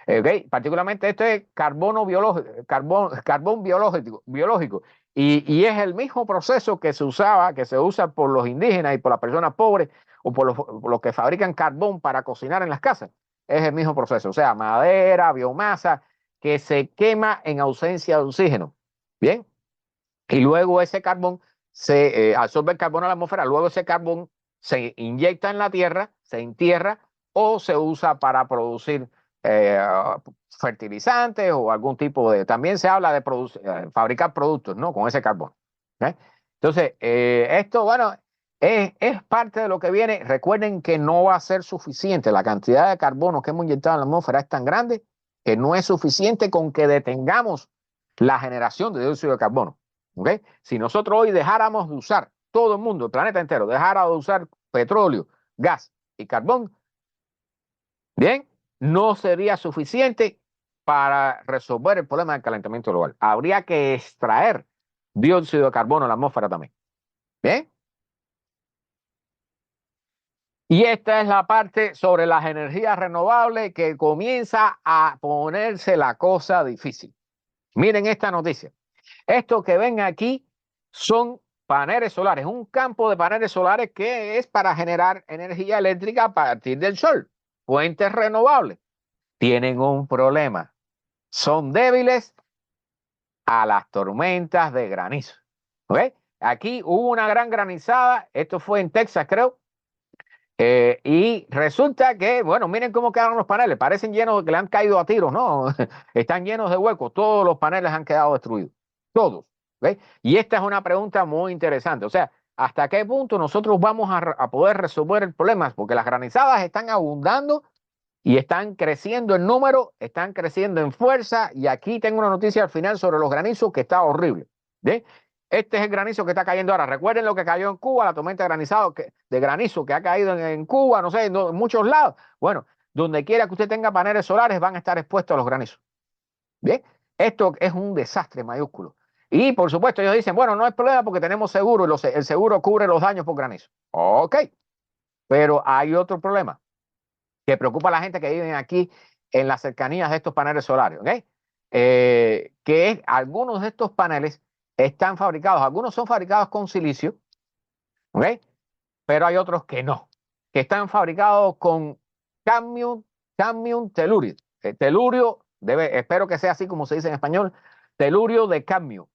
Okay. Particularmente esto es carbono biológico, carbón biológico. Y es el mismo proceso que se usaba, que se usa por los indígenas y por las personas pobres o por los que fabrican carbón para cocinar en las casas. Es el mismo proceso, o sea, madera, biomasa, que se quema en ausencia de oxígeno. Bien, y luego ese carbón se absorbe el carbono a la atmósfera, luego ese carbón se inyecta en la tierra, se entierra o se usa para producir eh, fertilizantes o algún tipo de... También se habla de fabricar productos, ¿no? Con ese carbón. ¿Okay? Entonces, esto, bueno, es parte de lo que viene. Recuerden que no va a ser suficiente. La cantidad de carbono que hemos inyectado en la atmósfera es tan grande que no es suficiente con que detengamos la generación de dióxido de carbono. ¿Okay? Si nosotros hoy dejáramos de usar, todo el mundo, el planeta entero, dejara de usar petróleo, gas y carbón, bien, no sería suficiente para resolver el problema del calentamiento global. Habría que extraer dióxido de carbono en la atmósfera también. Bien. Y esta es la parte sobre las energías renovables que comienza a ponerse la cosa difícil. Miren esta noticia. Esto que ven aquí son paneles solares, un campo de paneles solares que es para generar energía eléctrica a partir del sol. Fuentes renovables. Tienen un problema. Son débiles a las tormentas de granizo. ¿Ok? Aquí hubo una gran granizada, esto fue en Texas, creo, y resulta que, bueno, miren cómo quedaron los paneles, parecen llenos de que le han caído a tiros, ¿no? Están llenos de huecos, todos los paneles han quedado destruidos, todos. ¿Okay? Y esta es una pregunta muy interesante, o sea, ¿hasta qué punto nosotros vamos a poder resolver el problema? Porque las granizadas están abundando y están creciendo en número, están creciendo en fuerza, y aquí tengo una noticia al final sobre los granizos que está horrible. ¿Sí? Este es el granizo que está cayendo ahora. Recuerden lo que cayó en Cuba, la tormenta de granizo que ha caído en Cuba, no sé, en muchos lados. Bueno, donde quiera que usted tenga paneles solares van a estar expuestos a los granizos. Bien, esto es un desastre mayúsculo. Y por supuesto ellos dicen, bueno, no hay problema porque tenemos seguro y el seguro cubre los daños por granizo. Ok, pero hay otro problema que preocupa a la gente que vive aquí en las cercanías de estos paneles solares, ¿ok? Que es, algunos de estos paneles están fabricados, algunos son fabricados con silicio, ¿ok? Pero hay otros que no, que están fabricados con cadmium telurio. Telurio, espero que sea así como se dice en español, telurio de cadmio.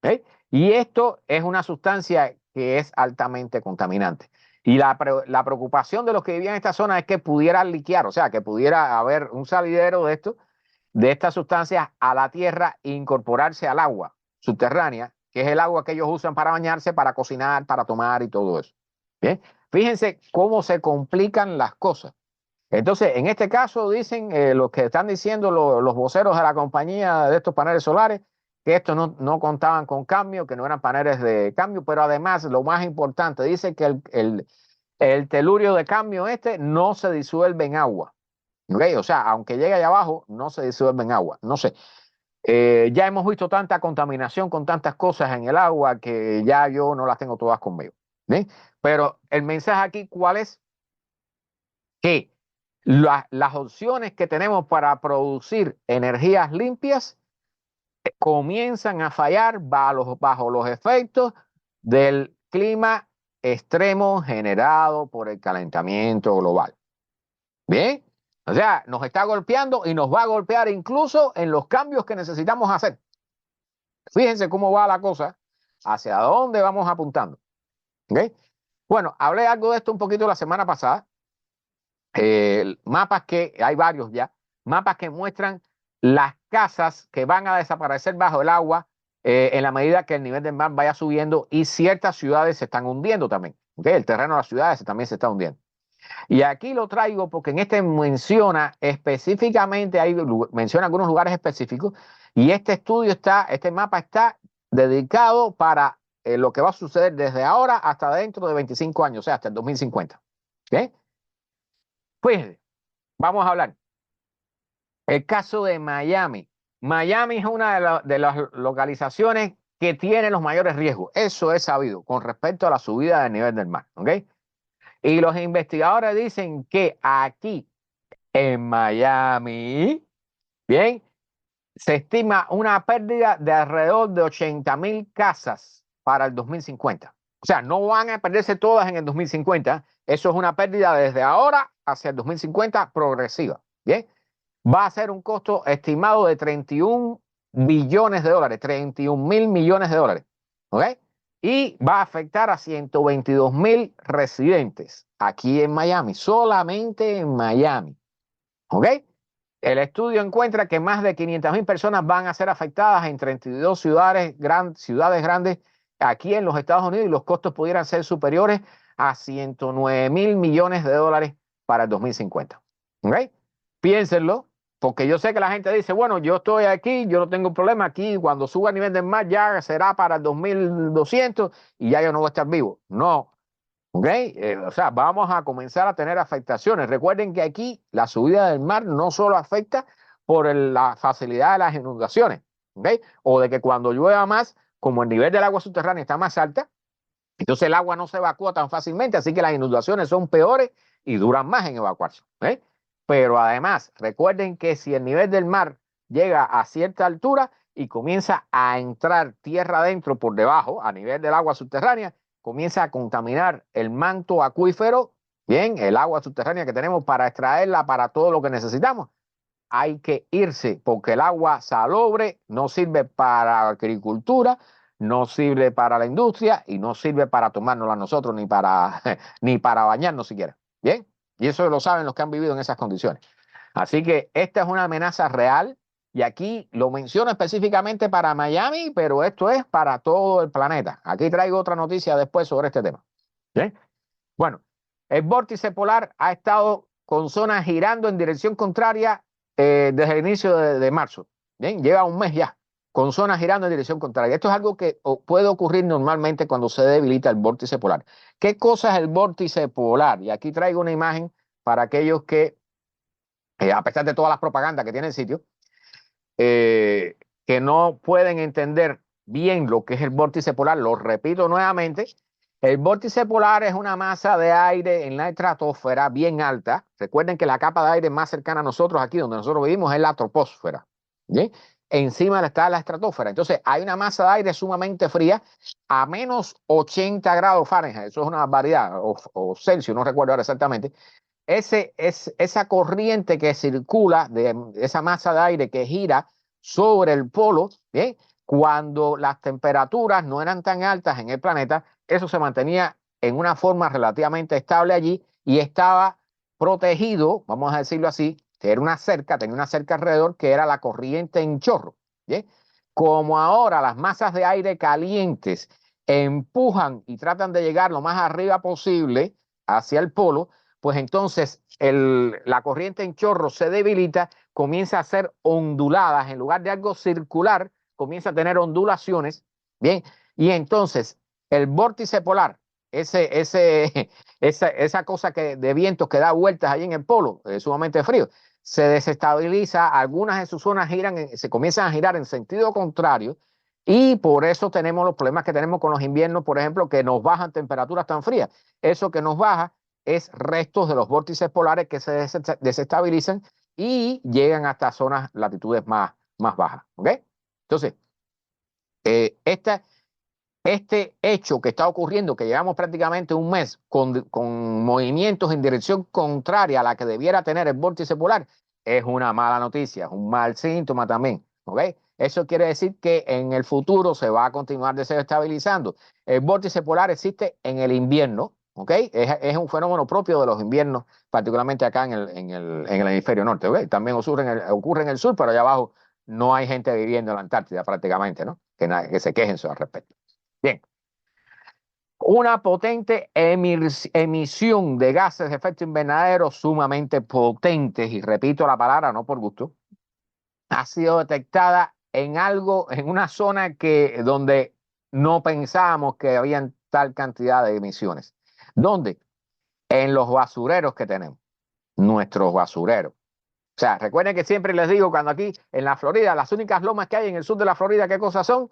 ¿Ok? Y esto es una sustancia que es altamente contaminante. Y la preocupación de los que vivían en esta zona es que pudiera liquear, o sea, que pudiera haber un salidero de estas sustancias a la tierra e incorporarse al agua subterránea, que es el agua que ellos usan para bañarse, para cocinar, para tomar y todo eso. Bien, fíjense cómo se complican las cosas. Entonces, en este caso dicen los que están diciendo los voceros de la compañía de estos paneles solares que estos no contaban con cambio, que no eran paneles de cambio, pero además lo más importante, dice que el telurio de cambio no se disuelve en agua. ¿Okay? O sea, aunque llegue allá abajo, no se disuelve en agua. No sé. Ya hemos visto tanta contaminación con tantas cosas en el agua que ya yo no las tengo todas conmigo. ¿Sí? Pero el mensaje aquí, ¿cuál es? Que las opciones que tenemos para producir energías limpias comienzan a fallar bajo los efectos del clima extremo generado por el calentamiento global. Bien, O sea, nos está golpeando y nos va a golpear incluso en los cambios que necesitamos hacer. Fíjense cómo va la cosa, hacia dónde vamos apuntando. ¿Okay? Bueno, hablé algo de esto un poquito la semana pasada. Mapas que, hay varios ya, mapas que muestran las casas que van a desaparecer bajo el agua en la medida que el nivel del mar vaya subiendo y ciertas ciudades se están hundiendo también. ¿Okay? El terreno de las ciudades también se está hundiendo. Y aquí lo traigo porque en este menciona específicamente, menciona algunos lugares específicos y este estudio está, este mapa está dedicado para lo que va a suceder desde ahora hasta dentro de 25 años, o sea, hasta el 2050. ¿Okay? Pues vamos a hablar. El caso de Miami. Miami es una de las localizaciones que tiene los mayores riesgos. Eso es sabido con respecto a la subida del nivel del mar. ¿Ok? Y los investigadores dicen que aquí en Miami, bien, se estima una pérdida de alrededor de 80,000 casas para el 2050. O sea, no van a perderse todas en el 2050. Eso es una pérdida desde ahora hacia el 2050 progresiva. Bien, va a ser un costo estimado de 31 billones de dólares, 31,000 millones de dólares. ¿Ok? Y va a afectar a 122,000 residentes aquí en Miami, solamente en Miami. ¿Ok? El estudio encuentra que más de 500,000 personas van a ser afectadas en 32 ciudades grandes aquí en los Estados Unidos y los costos pudieran ser superiores a 109,000 millones de dólares para el 2050. ¿Ok? Piénsenlo, porque yo sé que la gente dice, bueno, yo estoy aquí, yo no tengo problema aquí, cuando suba el nivel del mar ya será para el 2200 y ya yo no voy a estar vivo. No, ¿ok? O sea, vamos a comenzar a tener afectaciones. Recuerden que aquí la subida del mar no solo afecta por la facilidad de las inundaciones, ¿ok? O de que cuando llueva más, como el nivel del agua subterránea está más alta, entonces el agua no se evacúa tan fácilmente, así que las inundaciones son peores y duran más en evacuarse. ¿Eh? Pero además, recuerden que si el nivel del mar llega a cierta altura y comienza a entrar tierra adentro por debajo, a nivel del agua subterránea, comienza a contaminar el manto acuífero, bien, el agua subterránea que tenemos para extraerla para todo lo que necesitamos. Hay que irse porque el agua salobre no sirve para agricultura, no sirve para la industria y no sirve para tomárnosla nosotros ni para, ni para bañarnos siquiera. Bien, y eso lo saben los que han vivido en esas condiciones. Así que esta es una amenaza real y aquí lo menciono específicamente para Miami, pero esto es para todo el planeta. Aquí traigo otra noticia después sobre este tema. Bien, bueno, el vórtice polar ha estado con zonas girando en dirección contraria desde el inicio de marzo. Bien, lleva un mes ya con zonas girando en dirección contraria. Esto es algo que puede ocurrir normalmente cuando se debilita el vórtice polar. ¿Qué cosa es el vórtice polar? Y aquí traigo una imagen para aquellos que, a pesar de todas las propagandas que tiene el sitio, que no pueden entender bien lo que es el vórtice polar. Lo repito nuevamente. El vórtice polar es una masa de aire en la estratosfera bien alta. Recuerden que la capa de aire más cercana a nosotros, aquí donde nosotros vivimos, es la troposfera. ¿Bien? Encima está la estratosfera. Entonces hay una masa de aire sumamente fría a menos 80 grados Fahrenheit. Eso es una variedad, o Celsius, no recuerdo ahora exactamente. Esa corriente que circula de esa masa de aire que gira sobre el polo, ¿bien? Cuando las temperaturas no eran tan altas en el planeta, eso se mantenía en una forma relativamente estable allí y estaba protegido, vamos a decirlo así, que era una cerca, tenía una cerca alrededor que era la corriente en chorro. ¿Bien? Como ahora las masas de aire calientes empujan y tratan de llegar lo más arriba posible hacia el polo, pues entonces la corriente en chorro se debilita, comienza a hacer onduladas, en lugar de algo circular, comienza a tener ondulaciones, ¿bien? Y entonces el vórtice polar, esa cosa de vientos que da vueltas ahí en el polo, sumamente frío, se desestabiliza, algunas de sus zonas se comienzan a girar en sentido contrario, y por eso tenemos los problemas que tenemos con los inviernos, por ejemplo, que nos bajan temperaturas tan frías. Eso que nos baja es restos de los vórtices polares que se desestabilizan y llegan hasta zonas, latitudes más bajas. ¿Ok? Entonces, esta este hecho que está ocurriendo, que llevamos prácticamente un mes con movimientos en dirección contraria a la que debiera tener el vórtice polar, es una mala noticia, es un mal síntoma también. ¿Ok? Eso quiere decir que en el futuro se va a continuar desestabilizando. El vórtice polar existe en el invierno, ¿ok? Es un fenómeno propio de los inviernos, particularmente acá en el hemisferio norte, ¿ok? También ocurre en el sur, pero allá abajo no hay gente viviendo en la Antártida prácticamente, ¿no? Que se quejen al respecto. Bien, una potente emisión de gases de efecto invernadero sumamente potentes, y repito la palabra no por gusto, ha sido detectada en algo, en una zona donde no pensábamos que habían tal cantidad de emisiones. ¿Dónde? En los basureros que tenemos, nuestros basureros. O sea, recuerden que siempre les digo, cuando aquí en la Florida, las únicas lomas que hay en el sur de la Florida, ¿qué cosas son?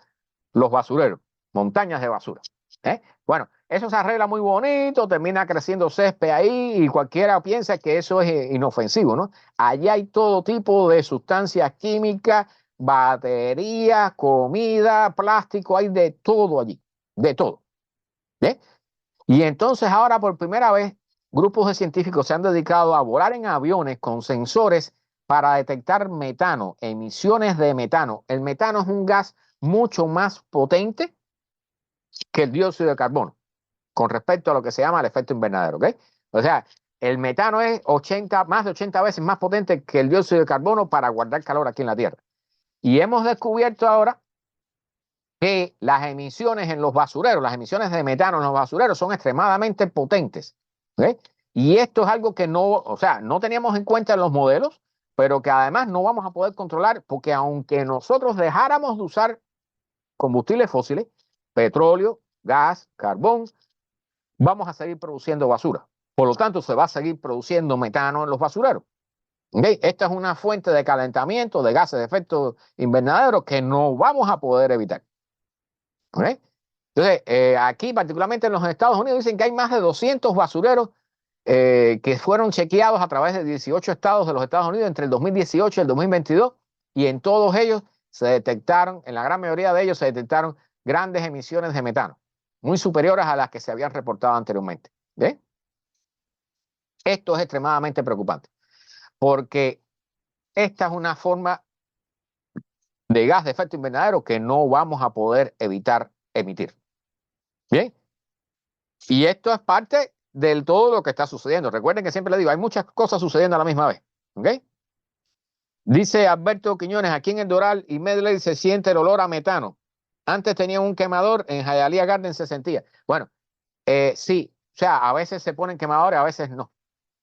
Los basureros, montañas de basura. ¿Eh? Bueno, eso se arregla muy bonito, termina creciendo césped ahí y cualquiera piensa que eso es inofensivo, ¿no? Allí hay todo tipo de sustancias químicas, baterías, comida, plástico, hay de todo allí, de todo. ¿Eh? Y entonces ahora por primera vez grupos de científicos se han dedicado a volar en aviones con sensores para detectar metano, emisiones de metano. El metano es un gas mucho más potente que el dióxido de carbono con respecto a lo que se llama el efecto invernadero, ¿ok? O sea, el metano es más de 80 veces más potente que el dióxido de carbono para guardar calor aquí en la Tierra. Y hemos descubierto ahora que las emisiones en los basureros, las emisiones de metano en los basureros son extremadamente potentes, ¿ok? Y esto es algo que no, o sea, no teníamos en cuenta en los modelos, pero que además no vamos a poder controlar porque aunque nosotros dejáramos de usar combustibles fósiles, petróleo, gas, carbón, vamos a seguir produciendo basura. Por lo tanto, se va a seguir produciendo metano en los basureros. ¿Okay? Esta es una fuente de calentamiento de gases de efecto invernadero que no vamos a poder evitar. ¿Okay? Entonces, aquí, particularmente en los Estados Unidos, dicen que hay más de 200 basureros que fueron chequeados a través de 18 estados de los Estados Unidos entre el 2018 y el 2022, y en todos ellos se detectaron, en la gran mayoría de ellos se detectaron grandes emisiones de metano, muy superiores a las que se habían reportado anteriormente. ¿Ve? Esto es extremadamente preocupante, porque esta es una forma de gas de efecto invernadero que no vamos a poder evitar emitir. Bien, y esto es parte de todo lo que está sucediendo. Recuerden que siempre les digo, hay muchas cosas sucediendo a la misma vez. ¿Ok? Dice Alberto Quiñones, aquí en el Doral y Medley se siente el olor a metano. Antes tenían un quemador, en Hialeah Garden se sentía. Bueno, sí, o sea, a veces se ponen quemadores, a veces no.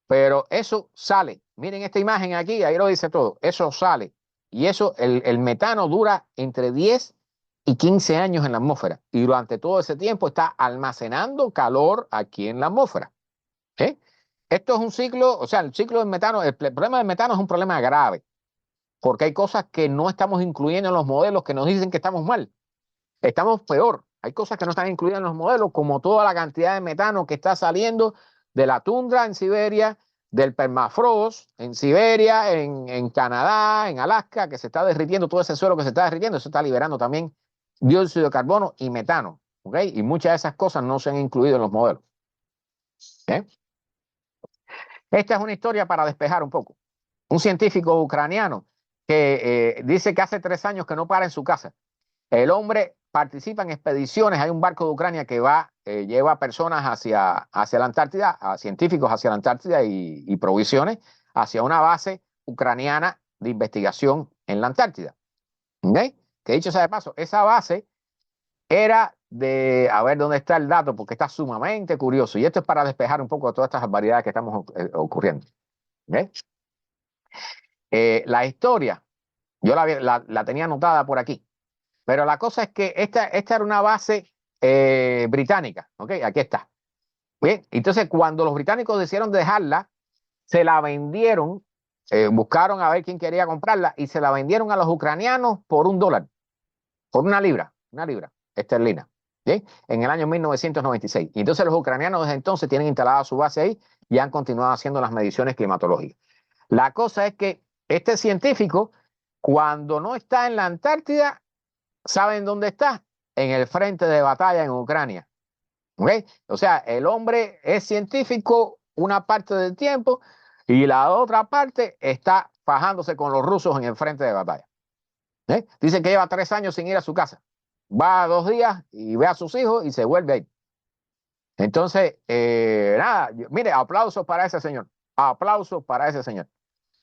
Pero eso sale. Miren esta imagen aquí, ahí lo dice todo. Eso sale. Y eso, el metano dura entre 10 y 15 años en la atmósfera. Y durante todo ese tiempo está almacenando calor aquí en la atmósfera. ¿Eh? Esto es un ciclo, o sea, el ciclo del metano, el problema del metano es un problema grave, porque hay cosas que no estamos incluyendo en los modelos que nos dicen que estamos mal. Estamos peor. Hay cosas que no están incluidas en los modelos, como toda la cantidad de metano que está saliendo de la tundra en Siberia, del permafrost en Siberia, en Canadá, en Alaska, que se está derritiendo, todo ese suelo que se está derritiendo, eso está liberando también dióxido de carbono y metano. ¿Ok? Y muchas de esas cosas no se han incluido en los modelos. ¿Ok? Esta es una historia para despejar un poco. Un científico ucraniano que dice que hace 3 años que no para en su casa. El hombre participa en expediciones. Hay un barco de Ucrania que lleva personas hacia la Antártida, a científicos hacia la Antártida y provisiones hacia una base ucraniana de investigación en la Antártida. ¿Okay? Que dicho sea de paso, esa base era a ver dónde está el dato, porque está sumamente curioso. Y esto es para despejar un poco de todas estas variedades que estamos ocurriendo. ¿Okay? La historia, yo la tenía anotada por aquí. Pero la cosa es que esta era una base británica, ¿ok? Aquí está. Bien, entonces cuando los británicos decidieron dejarla, se la vendieron, buscaron a ver quién quería comprarla y se la vendieron a los ucranianos por $1, por una libra esterlina, ¿sí? En el año 1996. Y entonces los ucranianos desde entonces tienen instalada su base ahí y han continuado haciendo las mediciones climatológicas. La cosa es que este científico, cuando no está en la Antártida, ¿saben dónde está? en el frente de batalla en Ucrania. ¿Ok? O sea, el hombre es científico una parte del tiempo y la otra parte está fajándose con los rusos en el frente de batalla. Dice que lleva 3 años sin ir a su casa. Va 2 días y ve a sus hijos y se vuelve ahí. Entonces, nada, mire, aplausos para ese señor. Aplausos para ese señor.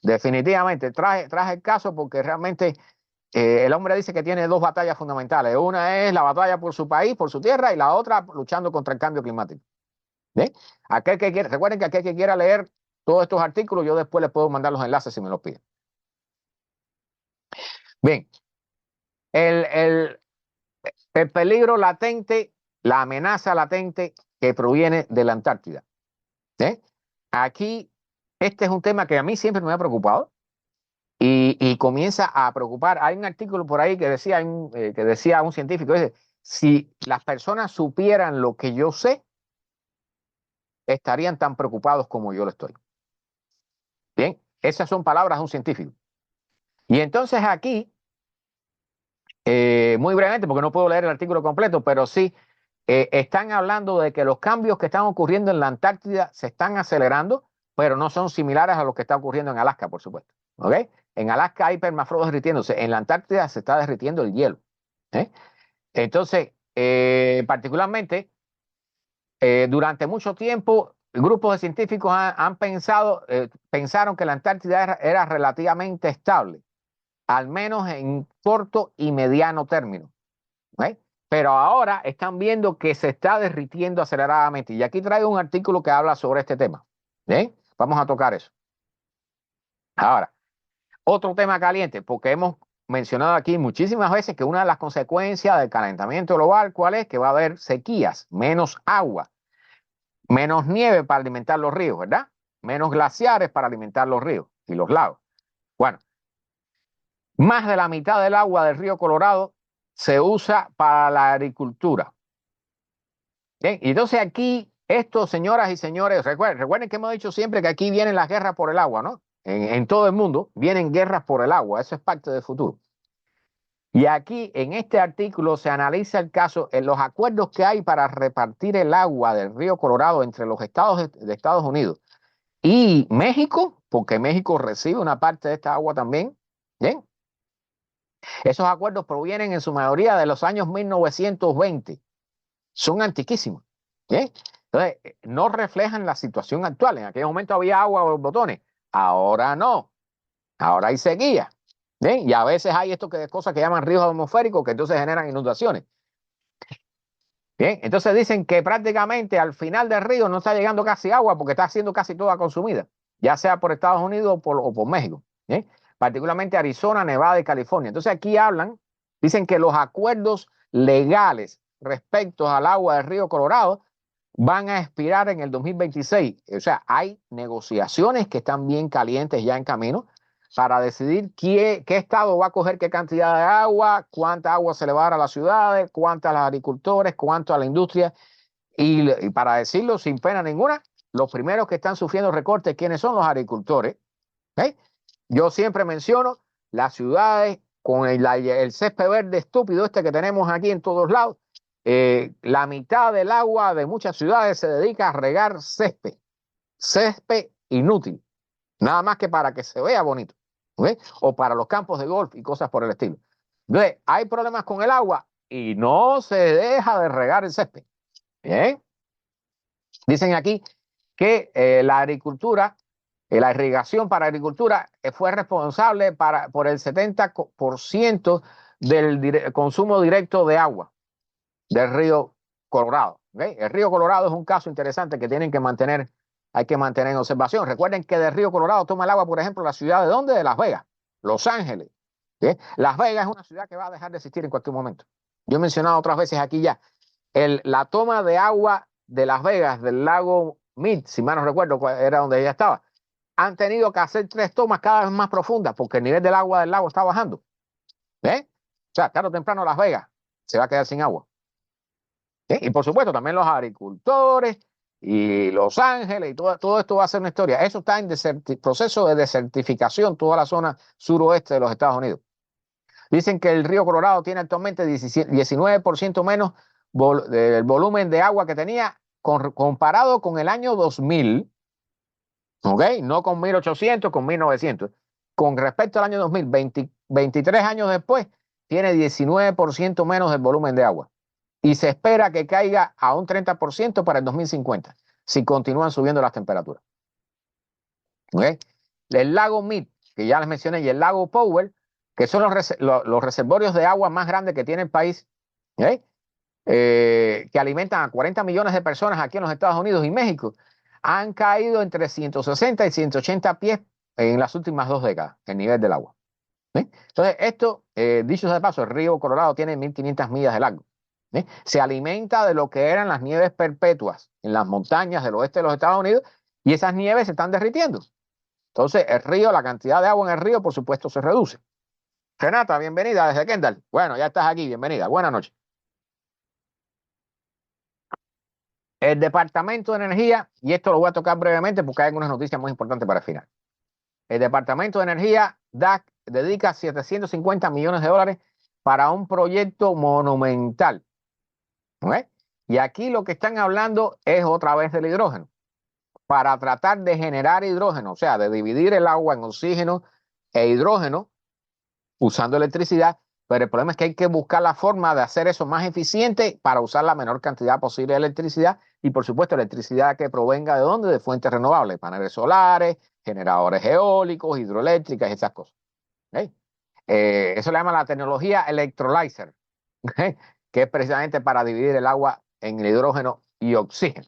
Definitivamente, traje el caso porque realmente el hombre dice que tiene 2 batallas fundamentales. Una es la batalla por su país, por su tierra, y la otra luchando contra el cambio climático. ¿Bien? Aquel que quiera, recuerden que aquel que quiera leer todos estos artículos, yo después les puedo mandar los enlaces si me los piden. Bien, el, el, el peligro latente, la amenaza latente que proviene de la Antártida. Aquí, este es un tema que a mí siempre me ha preocupado y comienza a preocupar. Hay un artículo por ahí que decía un científico, dice, si las personas supieran lo que yo sé, estarían tan preocupados como yo lo estoy. Bien, esas son palabras de un científico. Y entonces aquí, muy brevemente, porque no puedo leer el artículo completo, pero sí, están hablando de que los cambios que están ocurriendo en la Antártida se están acelerando, pero no son similares a lo que está ocurriendo en Alaska, por supuesto. ¿Ok? En Alaska hay permafrost derritiéndose, en la Antártida se está derritiendo el hielo. Entonces, particularmente, durante mucho tiempo, grupos de científicos pensaron que la Antártida era relativamente estable, al menos en corto y mediano término. ¿Eh? Pero ahora están viendo que se está derritiendo aceleradamente. Y aquí traigo un artículo que habla sobre este tema. Vamos a tocar eso. Ahora, otro tema caliente, porque hemos mencionado aquí muchísimas veces que una de las consecuencias del calentamiento global, ¿cuál es? Que va a haber sequías, menos agua, menos nieve para alimentar los ríos, ¿verdad? Menos glaciares para alimentar los ríos y los lagos. Bueno, más de la mitad del agua del río Colorado se usa para la agricultura. Bien, y entonces aquí, esto, señoras y señores, recuerden que hemos dicho siempre que aquí vienen las guerras por el agua, ¿no? En todo el mundo vienen guerras por el agua, eso es parte del futuro. Y aquí, en este artículo, se analiza el caso en los acuerdos que hay para repartir el agua del río Colorado entre los estados de Estados Unidos y México, porque México recibe una parte de esta agua también. Bien, esos acuerdos provienen en su mayoría de los años 1920. Son antiquísimos. ¿Bien? Entonces, no reflejan la situación actual. En aquel momento había agua o botones. Ahora no. Ahora hay sequía. ¿Bien? Y a veces hay cosas que llaman ríos atmosféricos que entonces generan inundaciones. Bien, entonces dicen que prácticamente al final del río no está llegando casi agua porque está siendo casi toda consumida, ya sea por Estados Unidos o por México. ¿Bien? Particularmente Arizona, Nevada y California. Entonces aquí dicen que los acuerdos legales respecto al agua del río Colorado van a expirar en el 2026. O sea, hay negociaciones que están bien calientes ya en camino para decidir qué estado va a coger qué cantidad de agua, cuánta agua se le va a dar a las ciudades, cuánta a los agricultores, cuánto a la industria. Y para decirlo sin pena ninguna, los primeros que están sufriendo recortes, ¿quiénes son? Los agricultores. ¿Okay? Yo siempre menciono las ciudades con el césped verde estúpido que tenemos aquí en todos lados. La mitad del agua de muchas ciudades se dedica a regar césped inútil, nada más que para que se vea bonito, ¿okay? O para los campos de golf y cosas por el estilo. Entonces, hay problemas con el agua y no se deja de regar el césped. Bien. Dicen aquí que la agricultura, la irrigación para agricultura fue responsable por el 70% del consumo directo de agua del río Colorado. ¿Okay? El río Colorado es un caso interesante que hay que mantener en observación. Recuerden que del río Colorado toma el agua, por ejemplo, la ciudad ¿de dónde? De Las Vegas, Los Ángeles. ¿Okay? Las Vegas es una ciudad que va a dejar de existir en cualquier momento. Yo he mencionado otras veces aquí ya, la toma de agua de Las Vegas, del lago Mead, si mal no recuerdo, era donde ella estaba, han tenido que hacer 3 tomas cada vez más profundas porque el nivel del agua del lago está bajando. O sea, tarde o temprano Las Vegas se va a quedar sin agua. Y por supuesto también los agricultores y Los Ángeles y todo esto va a ser una historia. Eso está en proceso de desertificación, toda la zona suroeste de los Estados Unidos. Dicen que el río Colorado tiene actualmente 19% menos del volumen de agua que tenía comparado con el año 2000, ¿ok? No con 1800, con 1900. Con respecto al año 2000, 23 años después, tiene 19% menos del volumen de agua. Y se espera que caiga a un 30% para el 2050, si continúan subiendo las temperaturas. ¿Okay? El lago Mead, que ya les mencioné, y el lago Powell, que son los reservorios de agua más grandes que tiene el país, ¿okay? Que alimentan a 40 millones de personas aquí en los Estados Unidos y México, han caído entre 160 y 180 pies en las últimas 2 décadas, el nivel del agua. ¿Sí? Entonces, esto, dicho sea de paso, el río Colorado tiene 1.500 millas de largo. ¿Sí? Se alimenta de lo que eran las nieves perpetuas en las montañas del oeste de los Estados Unidos y esas nieves se están derritiendo. Entonces, el río, la cantidad de agua en el río, por supuesto, se reduce. Renata, bienvenida desde Kendall. Bueno, ya estás aquí, bienvenida. Buenas noches. El Departamento de Energía, y esto lo voy a tocar brevemente porque hay algunas noticias muy importantes para el final. El Departamento de Energía dedica 750 millones de dólares para un proyecto monumental. ¿Okay? Y aquí lo que están hablando es otra vez del hidrógeno. Para tratar de generar hidrógeno, o sea, de dividir el agua en oxígeno e hidrógeno usando electricidad, pero el problema es que hay que buscar la forma de hacer eso más eficiente para usar la menor cantidad posible de electricidad y por supuesto electricidad que provenga de dónde, de fuentes renovables, paneles solares, generadores eólicos, hidroeléctricas y esas cosas. ¿Okay? Eso le llama la tecnología electrolyzer, ¿okay? Que es precisamente para dividir el agua en el hidrógeno y oxígeno.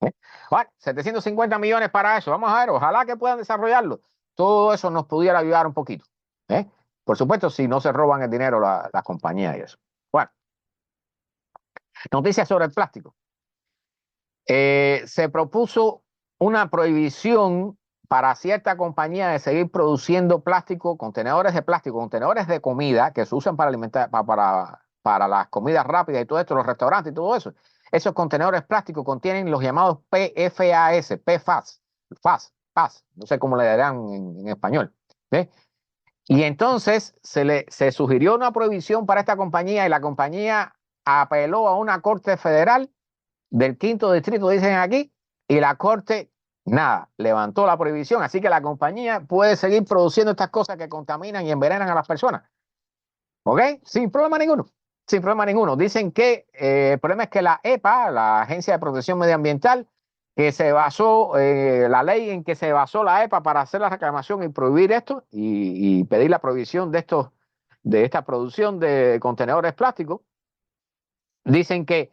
¿Okay? Bueno, 750 millones para eso. Vamos a ver, ojalá que puedan desarrollarlo. Todo eso nos pudiera ayudar un poquito. ¿Eh? Por supuesto, si no se roban el dinero las compañías y eso. Bueno, noticias sobre el plástico. Se propuso una prohibición para cierta compañía de seguir produciendo plástico, contenedores de plástico, contenedores de comida que se usan para alimentar, para las comidas rápidas y todo esto, los restaurantes y todo eso. Esos contenedores plásticos contienen los llamados PFAS, PFAS, no sé cómo le dirán en español. ¿Sí? Y entonces se sugirió una prohibición para esta compañía y la compañía apeló a una corte federal del quinto distrito, dicen aquí, y la corte, nada, levantó la prohibición. Así que la compañía puede seguir produciendo estas cosas que contaminan y envenenan a las personas. ¿Ok? Sin problema ninguno. Sin problema ninguno. Dicen que el problema es que la EPA, la Agencia de Protección Medioambiental, que se basó, la ley en que se basó la EPA para hacer la reclamación y prohibir esto y pedir la prohibición de esta producción de contenedores plásticos, dicen que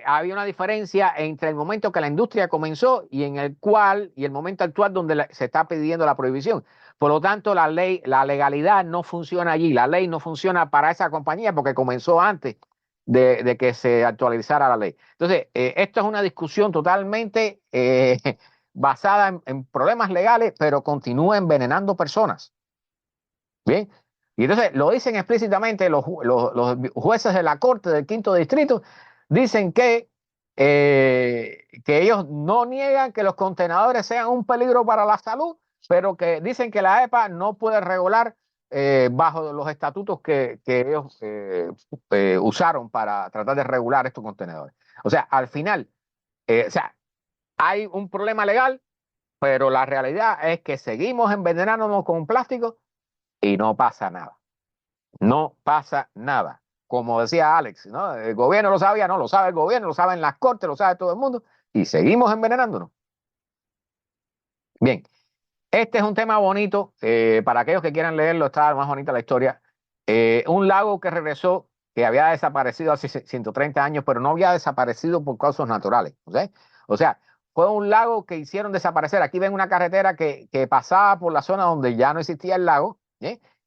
había una diferencia entre el momento que la industria comenzó y el momento actual donde se está pidiendo la prohibición. Por lo tanto, la legalidad no funciona allí, la ley no funciona para esa compañía porque comenzó antes de que se actualizara la ley. Entonces, esto es una discusión totalmente basada en problemas legales, pero continúa envenenando personas. Bien, y entonces lo dicen explícitamente los jueces de la Corte del Quinto Distrito, dicen que ellos no niegan que los contenedores sean un peligro para la salud, pero que dicen que la EPA no puede regular bajo los estatutos que ellos usaron para tratar de regular estos contenedores. O sea, al final, o sea, hay un problema legal, pero la realidad es que seguimos envenenándonos con plástico y no pasa nada. No pasa nada. Como decía Alex, ¿no? El gobierno lo sabía, no lo sabe el gobierno, lo saben las cortes, lo sabe todo el mundo y seguimos envenenándonos. Bien, este es un tema bonito. Para aquellos que quieran leerlo, está más bonita la historia. Un lago que regresó, que había desaparecido hace 130 años, pero no había desaparecido por causas naturales. ¿Okay? O sea, fue un lago que hicieron desaparecer. Aquí ven una carretera que pasaba por la zona donde ya no existía el lago.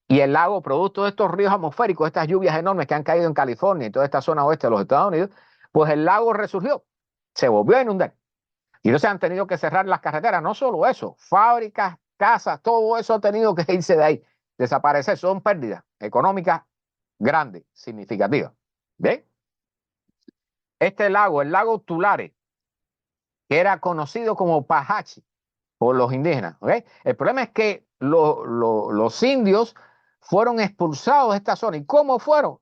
Y el lago, producto de estos ríos atmosféricos, estas lluvias enormes que han caído en California y toda esta zona oeste de los Estados Unidos, pues el lago resurgió, se volvió a inundar. Y no se han tenido que cerrar las carreteras, no solo eso, fábricas, casas, todo eso ha tenido que irse de ahí, desaparecer. Son pérdidas económicas grandes, significativas. ¿Bien? Este lago, el lago Tulare, que era conocido como Pahachi por los indígenas. ¿Okay? El problema es que los indios fueron expulsados de esta zona. ¿Y cómo fueron?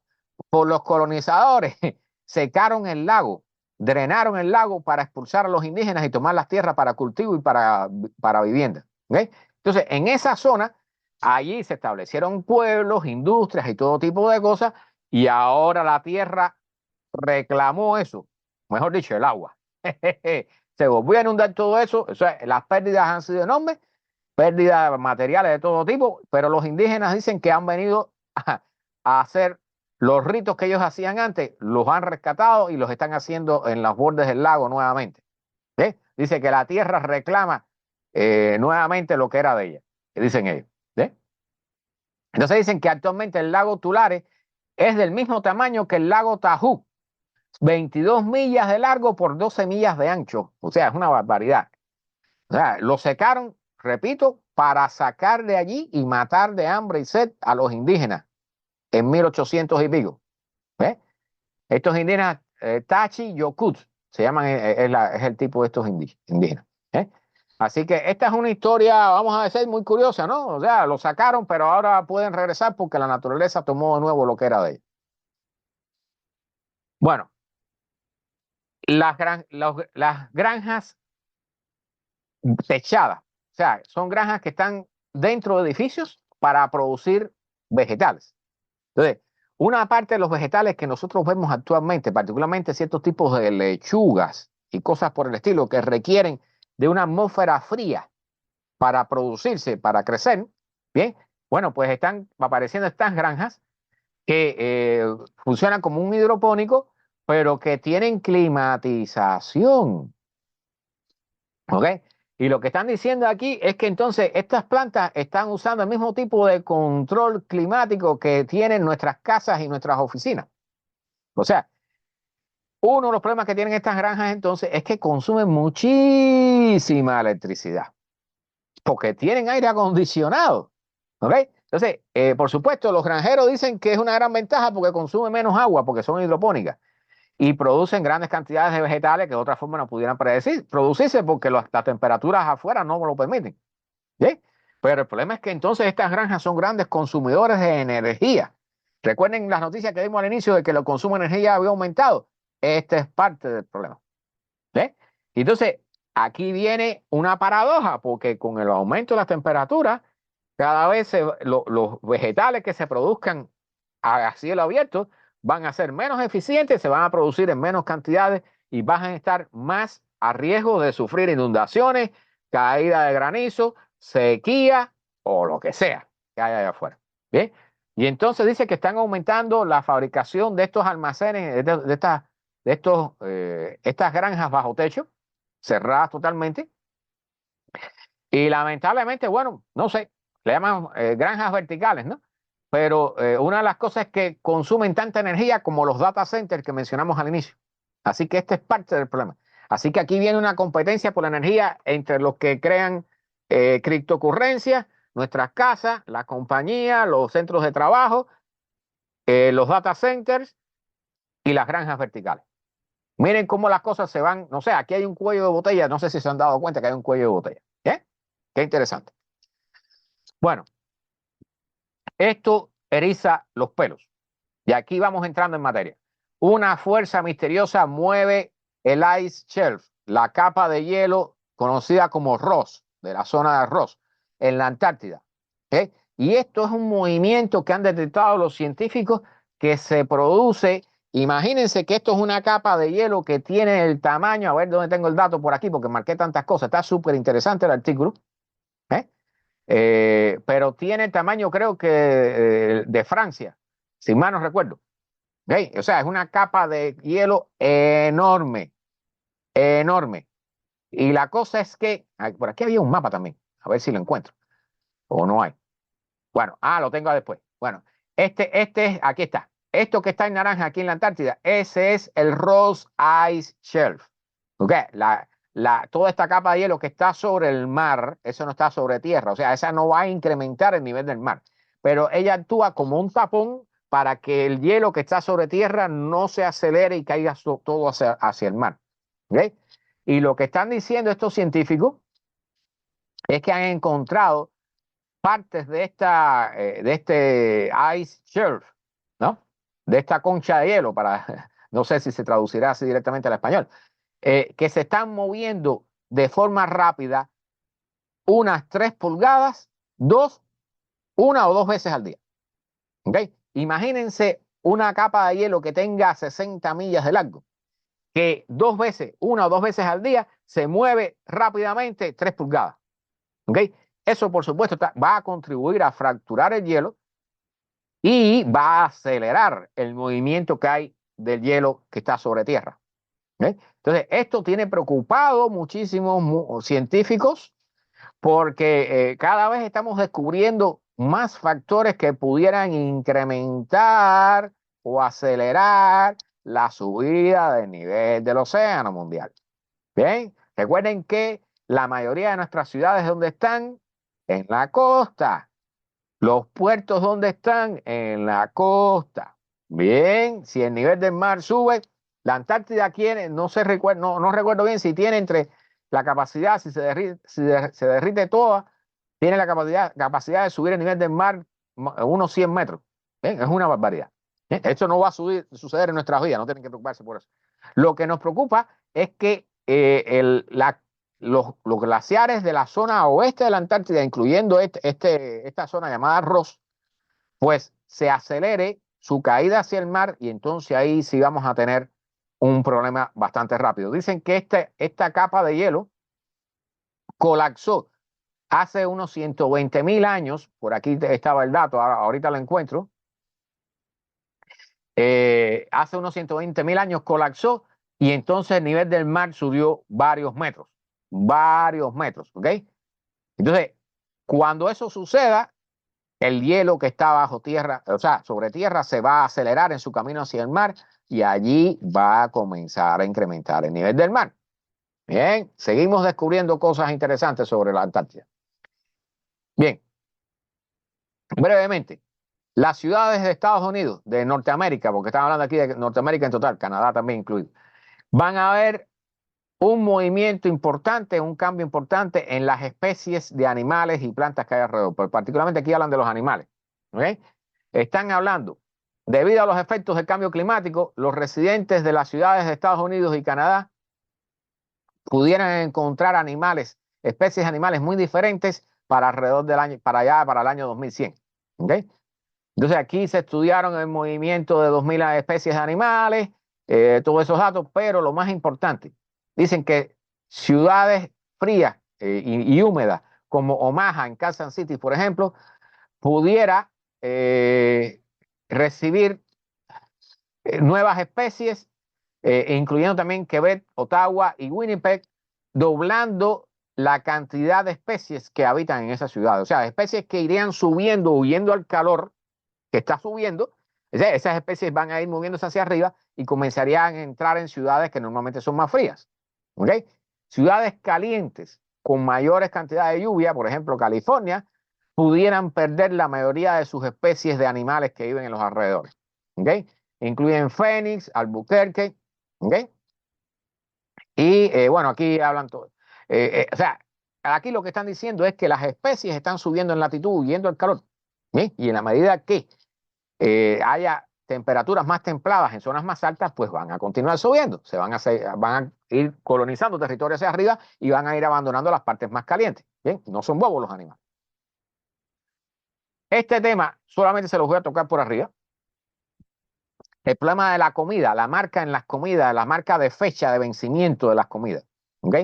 Por los colonizadores. Secaron el lago, drenaron el lago para expulsar a los indígenas y tomar las tierras para cultivo y para vivienda. ¿Okay? Entonces, en esa zona, allí se establecieron pueblos, industrias y todo tipo de cosas, y ahora la tierra reclamó eso, mejor dicho, el agua. Se volvió a inundar todo eso, o sea, las pérdidas han sido enormes, pérdidas materiales de todo tipo, pero los indígenas dicen que han venido a hacer los ritos que ellos hacían antes, los han rescatado y los están haciendo en los bordes del lago nuevamente. ¿Sí? Dice que la tierra reclama nuevamente lo que era de ella, que dicen ellos. ¿Sí? Entonces dicen que actualmente el lago Tulare es del mismo tamaño que el lago Tajú, 22 millas de largo por 12 millas de ancho. O sea, es una barbaridad. O sea, lo secaron, repito, para sacar de allí y matar de hambre y sed a los indígenas en 1800 y pico. ¿Ves? Estos indígenas, Tachi Yokut, se llaman, es el tipo de estos indígenas. ¿Eh? Así que esta es una historia, vamos a decir, muy curiosa, ¿no? O sea, lo sacaron, pero ahora pueden regresar porque la naturaleza tomó de nuevo lo que era de ellos. Bueno, las granjas techadas, o sea, son granjas que están dentro de edificios para producir vegetales. Entonces, una parte de los vegetales que nosotros vemos actualmente, particularmente ciertos tipos de lechugas y cosas por el estilo que requieren de una atmósfera fría para producirse, para crecer, bien, bueno, pues están apareciendo estas granjas que funcionan como un hidropónico, pero que tienen climatización. ¿Ok? Y lo que están diciendo aquí es que entonces estas plantas están usando el mismo tipo de control climático que tienen nuestras casas y nuestras oficinas. O sea, uno de los problemas que tienen estas granjas entonces es que consumen muchísima electricidad, porque tienen aire acondicionado. ¿Ok? Entonces, por supuesto, los granjeros dicen que es una gran ventaja porque consumen menos agua, porque son hidropónicas y producen grandes cantidades de vegetales que de otra forma no pudieran producirse porque las temperaturas afuera no lo permiten. ¿Sí? Pero el problema es que entonces estas granjas son grandes consumidores de energía. Recuerden las noticias que dimos al inicio de que el consumo de energía había aumentado. Este es parte del problema. ¿Sí? Entonces, aquí viene una paradoja porque con el aumento de las temperaturas, cada vez los vegetales que se produzcan a cielo abierto van a ser menos eficientes, se van a producir en menos cantidades y van a estar más a riesgo de sufrir inundaciones, caída de granizo, sequía o lo que sea que haya allá afuera. ¿Bien? Y entonces dice que están aumentando la fabricación de estos almacenes, estas granjas bajo techo, cerradas totalmente. Y lamentablemente, bueno, no sé, le llaman granjas verticales, ¿no? Pero una de las cosas es que consumen tanta energía como los data centers que mencionamos al inicio. Así que este es parte del problema. Así que aquí viene una competencia por la energía entre los que crean criptocurrencias, nuestras casas, la compañía, los centros de trabajo, los data centers y las granjas verticales. Miren cómo las cosas se van, no sé, aquí hay un cuello de botella, no sé si se han dado cuenta que hay un cuello de botella. ¿Eh? Qué interesante. Bueno, esto eriza los pelos. Y aquí vamos entrando en materia. Una fuerza misteriosa mueve el ice shelf, la capa de hielo conocida como Ross, de la zona de Ross, en la Antártida. ¿Okay? Y esto es un movimiento que han detectado los científicos que se produce. Imagínense que esto es una capa de hielo que tiene el tamaño, a ver dónde tengo el dato por aquí, porque marqué tantas cosas. Está súper interesante el artículo. ¿Eh? Pero tiene el tamaño, creo que de Francia, si mal no recuerdo. ¿Okay? O sea, es una capa de hielo enorme, enorme. Y la cosa es que, por aquí había un mapa también, a ver si lo encuentro, o no hay. Bueno, lo tengo después. Bueno, aquí está. Esto que está en naranja aquí en la Antártida, ese es el Ross Ice Shelf. ¿Okay? Toda esta capa de hielo que está sobre el mar, eso no está sobre tierra, o sea, esa no va a incrementar el nivel del mar, pero ella actúa como un tapón para que el hielo que está sobre tierra no se acelere y caiga todo hacia el mar. ¿Okay? Y lo que están diciendo estos científicos es que han encontrado partes de este ice shelf, ¿no? De esta concha de hielo, no sé si se traducirá así directamente al español, que se están moviendo de forma rápida unas 3 pulgadas, una o dos veces al día. ¿Ok? Imagínense una capa de hielo que tenga 60 millas de largo, que una o dos veces al día, se mueve rápidamente 3 pulgadas. ¿Ok? Eso, por supuesto, va a contribuir a fracturar el hielo y va a acelerar el movimiento que hay del hielo que está sobre tierra. ¿Ok? Entonces, esto tiene preocupado muchísimos científicos porque cada vez estamos descubriendo más factores que pudieran incrementar o acelerar la subida del nivel del océano mundial. Bien, recuerden que la mayoría de nuestras ciudades, ¿dónde están? En la costa. Los puertos, ¿dónde están? En la costa. Bien, si el nivel del mar sube, la Antártida tiene, no recuerdo bien si tiene entre la capacidad, si se derrite toda, tiene la capacidad de subir el nivel del mar unos 100 metros. Bien, es una barbaridad. Bien, esto no va a suceder en nuestras vidas, no tienen que preocuparse por eso. Lo que nos preocupa es que los glaciares de la zona oeste de la Antártida, incluyendo esta zona llamada Ross, pues se acelere su caída hacia el mar y entonces ahí sí vamos a tener un problema bastante rápido. Dicen que esta capa de hielo colapsó hace unos 120.000 años, por aquí estaba el dato, ahorita lo encuentro, hace unos 120.000 años colapsó y entonces el nivel del mar subió varios metros, ¿ok? Entonces, cuando eso suceda, el hielo que está bajo tierra, o sea, sobre tierra, se va a acelerar en su camino hacia el mar y allí va a comenzar a incrementar el nivel del mar. Bien, seguimos descubriendo cosas interesantes sobre la Antártida. Bien, brevemente, las ciudades de Estados Unidos, de Norteamérica, porque estamos hablando aquí de Norteamérica en total, Canadá también incluido, van a ver un movimiento importante, un cambio importante en las especies de animales y plantas que hay alrededor. Pero particularmente aquí hablan de los animales. ¿Okay? Están hablando, debido a los efectos del cambio climático, los residentes de las ciudades de Estados Unidos y Canadá pudieran encontrar especies de animales muy diferentes para alrededor del año, para allá, para el año 2100. ¿Okay? Entonces aquí se estudiaron el movimiento de 2000 especies de animales, todos esos datos, pero lo más importante, dicen que ciudades frías y húmedas como Omaha en Kansas City, por ejemplo, pudiera recibir nuevas especies, incluyendo también Quebec, Ottawa y Winnipeg, doblando la cantidad de especies que habitan en esa ciudad. O sea, especies que irían subiendo, huyendo al calor que está subiendo, esas especies van a ir moviéndose hacia arriba y comenzarían a entrar en ciudades que normalmente son más frías. ¿Ok? Ciudades calientes con mayores cantidades de lluvia, por ejemplo California, pudieran perder la mayoría de sus especies de animales que viven en los alrededores. ¿Ok? Incluyen Phoenix, Albuquerque. ¿Ok? Y bueno, aquí hablan todo. O sea, aquí lo que están diciendo es que las especies están subiendo en latitud, huyendo al calor. ¿Sí? Y en la medida que haya temperaturas más templadas en zonas más altas, pues van a continuar subiendo, van a ir colonizando territorios hacia arriba y van a ir abandonando las partes más calientes. Bien, no son bobos los animales. Este tema solamente se los voy a tocar por arriba. El problema de la comida, la marca en las comidas, la marca de fecha de vencimiento de las comidas. ¿Ok?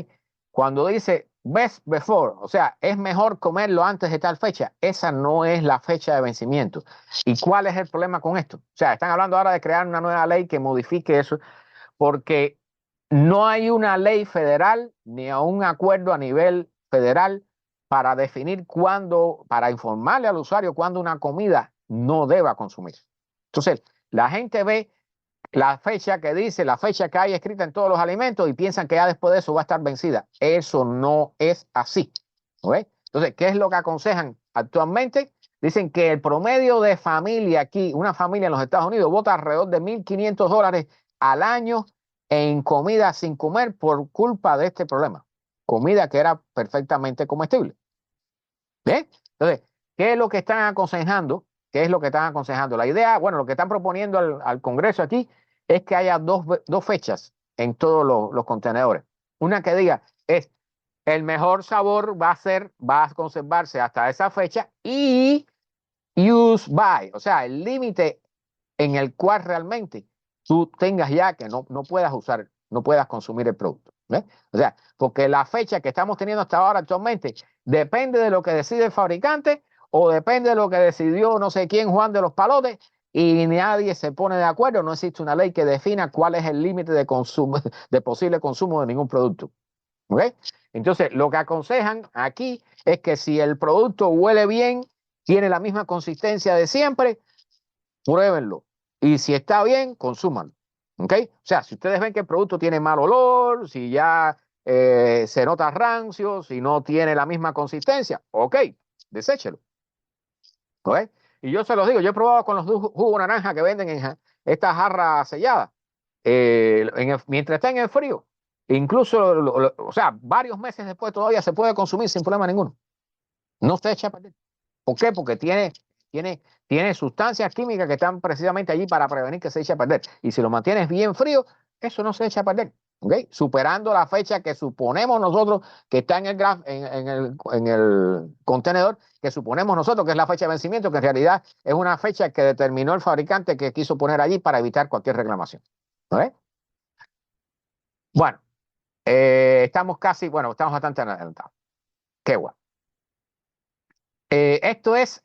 Cuando dice best before, o sea, es mejor comerlo antes de tal fecha, esa no es la fecha de vencimiento. ¿Y cuál es el problema con esto? O sea, están hablando ahora de crear una nueva ley que modifique eso, porque no hay una ley federal ni un acuerdo a nivel federal para definir cuándo, para informarle al usuario cuándo una comida no deba consumir. Entonces, la gente ve la fecha que dice, la fecha que hay escrita en todos los alimentos y piensan que ya después de eso va a estar vencida. Eso no es así. ¿Okay? Entonces, ¿qué es lo que aconsejan actualmente? Dicen que el promedio de familia aquí, una familia en los Estados Unidos, bota alrededor de $1,500 al año en comida sin comer por culpa de este problema. Comida que era perfectamente comestible. ¿Bien? Entonces, ¿qué es lo que están aconsejando? ¿Qué es lo que están aconsejando? La idea, bueno, lo que están proponiendo al Congreso aquí es que haya dos fechas en todos los contenedores. Una que diga es el mejor sabor va a conservarse hasta esa fecha y use by, o sea, el límite en el cual realmente tú tengas ya que no puedas usar, no puedas consumir el producto. ¿Ves? O sea, porque la fecha que estamos teniendo hasta ahora actualmente depende de lo que decide el fabricante o depende de lo que decidió no sé quién, Juan de los Palotes, y nadie se pone de acuerdo. No existe una ley que defina cuál es el límite de consumo, de posible consumo de ningún producto. ¿Ok? Entonces, lo que aconsejan aquí es que si el producto huele bien, tiene la misma consistencia de siempre, pruébenlo. Y si está bien, consúmanlo. ¿Ok? O sea, si ustedes ven que el producto tiene mal olor, si ya se nota rancio, si no tiene la misma consistencia, ok, deséchelo. ¿Ok? Y yo se los digo, yo he probado con los jugos naranja que venden en estas jarras selladas, mientras está en el frío, incluso, o sea, varios meses después todavía se puede consumir sin problema ninguno. No se echa a perder. ¿Por qué? Porque tiene sustancias químicas que están precisamente allí para prevenir que se eche a perder. Y si lo mantienes bien frío, eso no se echa a perder. ¿Okay? Superando la fecha que suponemos nosotros que está en el contenedor, que suponemos nosotros que es la fecha de vencimiento, que en realidad es una fecha que determinó el fabricante que quiso poner allí para evitar cualquier reclamación. ¿Okay? Bueno, estamos bastante adelantados. Qué bueno. Esto es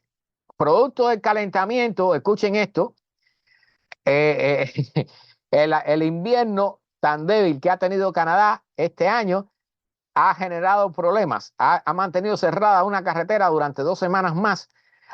producto del calentamiento, escuchen esto, el invierno tan débil que ha tenido Canadá este año ha generado problemas, ha mantenido cerrada una carretera durante 2 semanas más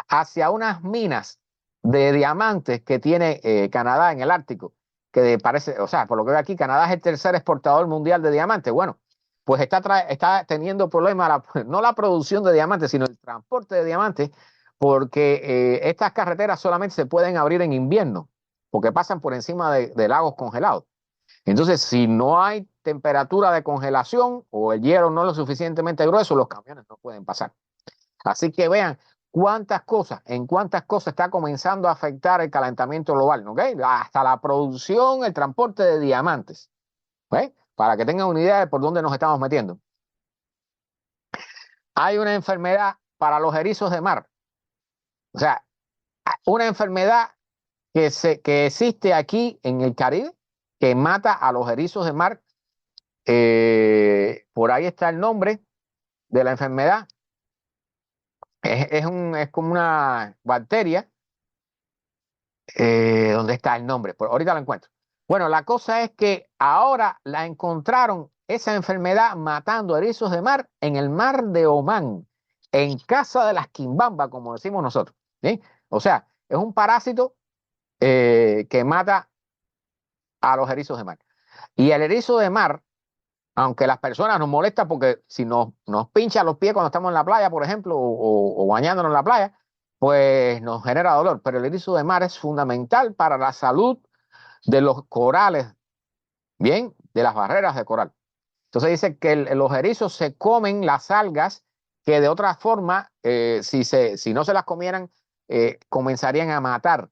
hacia unas minas de diamantes que tiene Canadá en el Ártico, que parece, o sea, por lo que veo aquí, Canadá es el tercer exportador mundial de diamantes. Bueno, pues está teniendo problemas, no la producción de diamantes, sino el transporte de diamantes, porque estas carreteras solamente se pueden abrir en invierno, porque pasan por encima de lagos congelados. Entonces, si no hay temperatura de congelación o el hielo no es lo suficientemente grueso, los camiones no pueden pasar. Así que vean en cuántas cosas está comenzando a afectar el calentamiento global, ¿ok? Hasta la producción, el transporte de diamantes, ¿ok? Para que tengan una idea de por dónde nos estamos metiendo. Hay una enfermedad para los erizos de mar. O sea, una enfermedad que existe aquí en el Caribe que mata a los erizos de mar. Por ahí está el nombre de la enfermedad. Es como una bacteria. ¿Dónde está el nombre? Ahorita lo encuentro. Bueno, la cosa es que ahora la encontraron esa enfermedad matando erizos de mar en el mar de Omán, en casa de las quimbamba, como decimos nosotros. ¿Sí? O sea, es un parásito que mata a los erizos de mar. Y el erizo de mar, aunque las personas nos molesta porque si nos pincha los pies cuando estamos en la playa, por ejemplo, o bañándonos en la playa, pues nos genera dolor. Pero el erizo de mar es fundamental para la salud de los corales, bien, de las barreras de coral. Entonces dice que los erizos se comen las algas que de otra forma, si no se las comieran, comenzarían a matar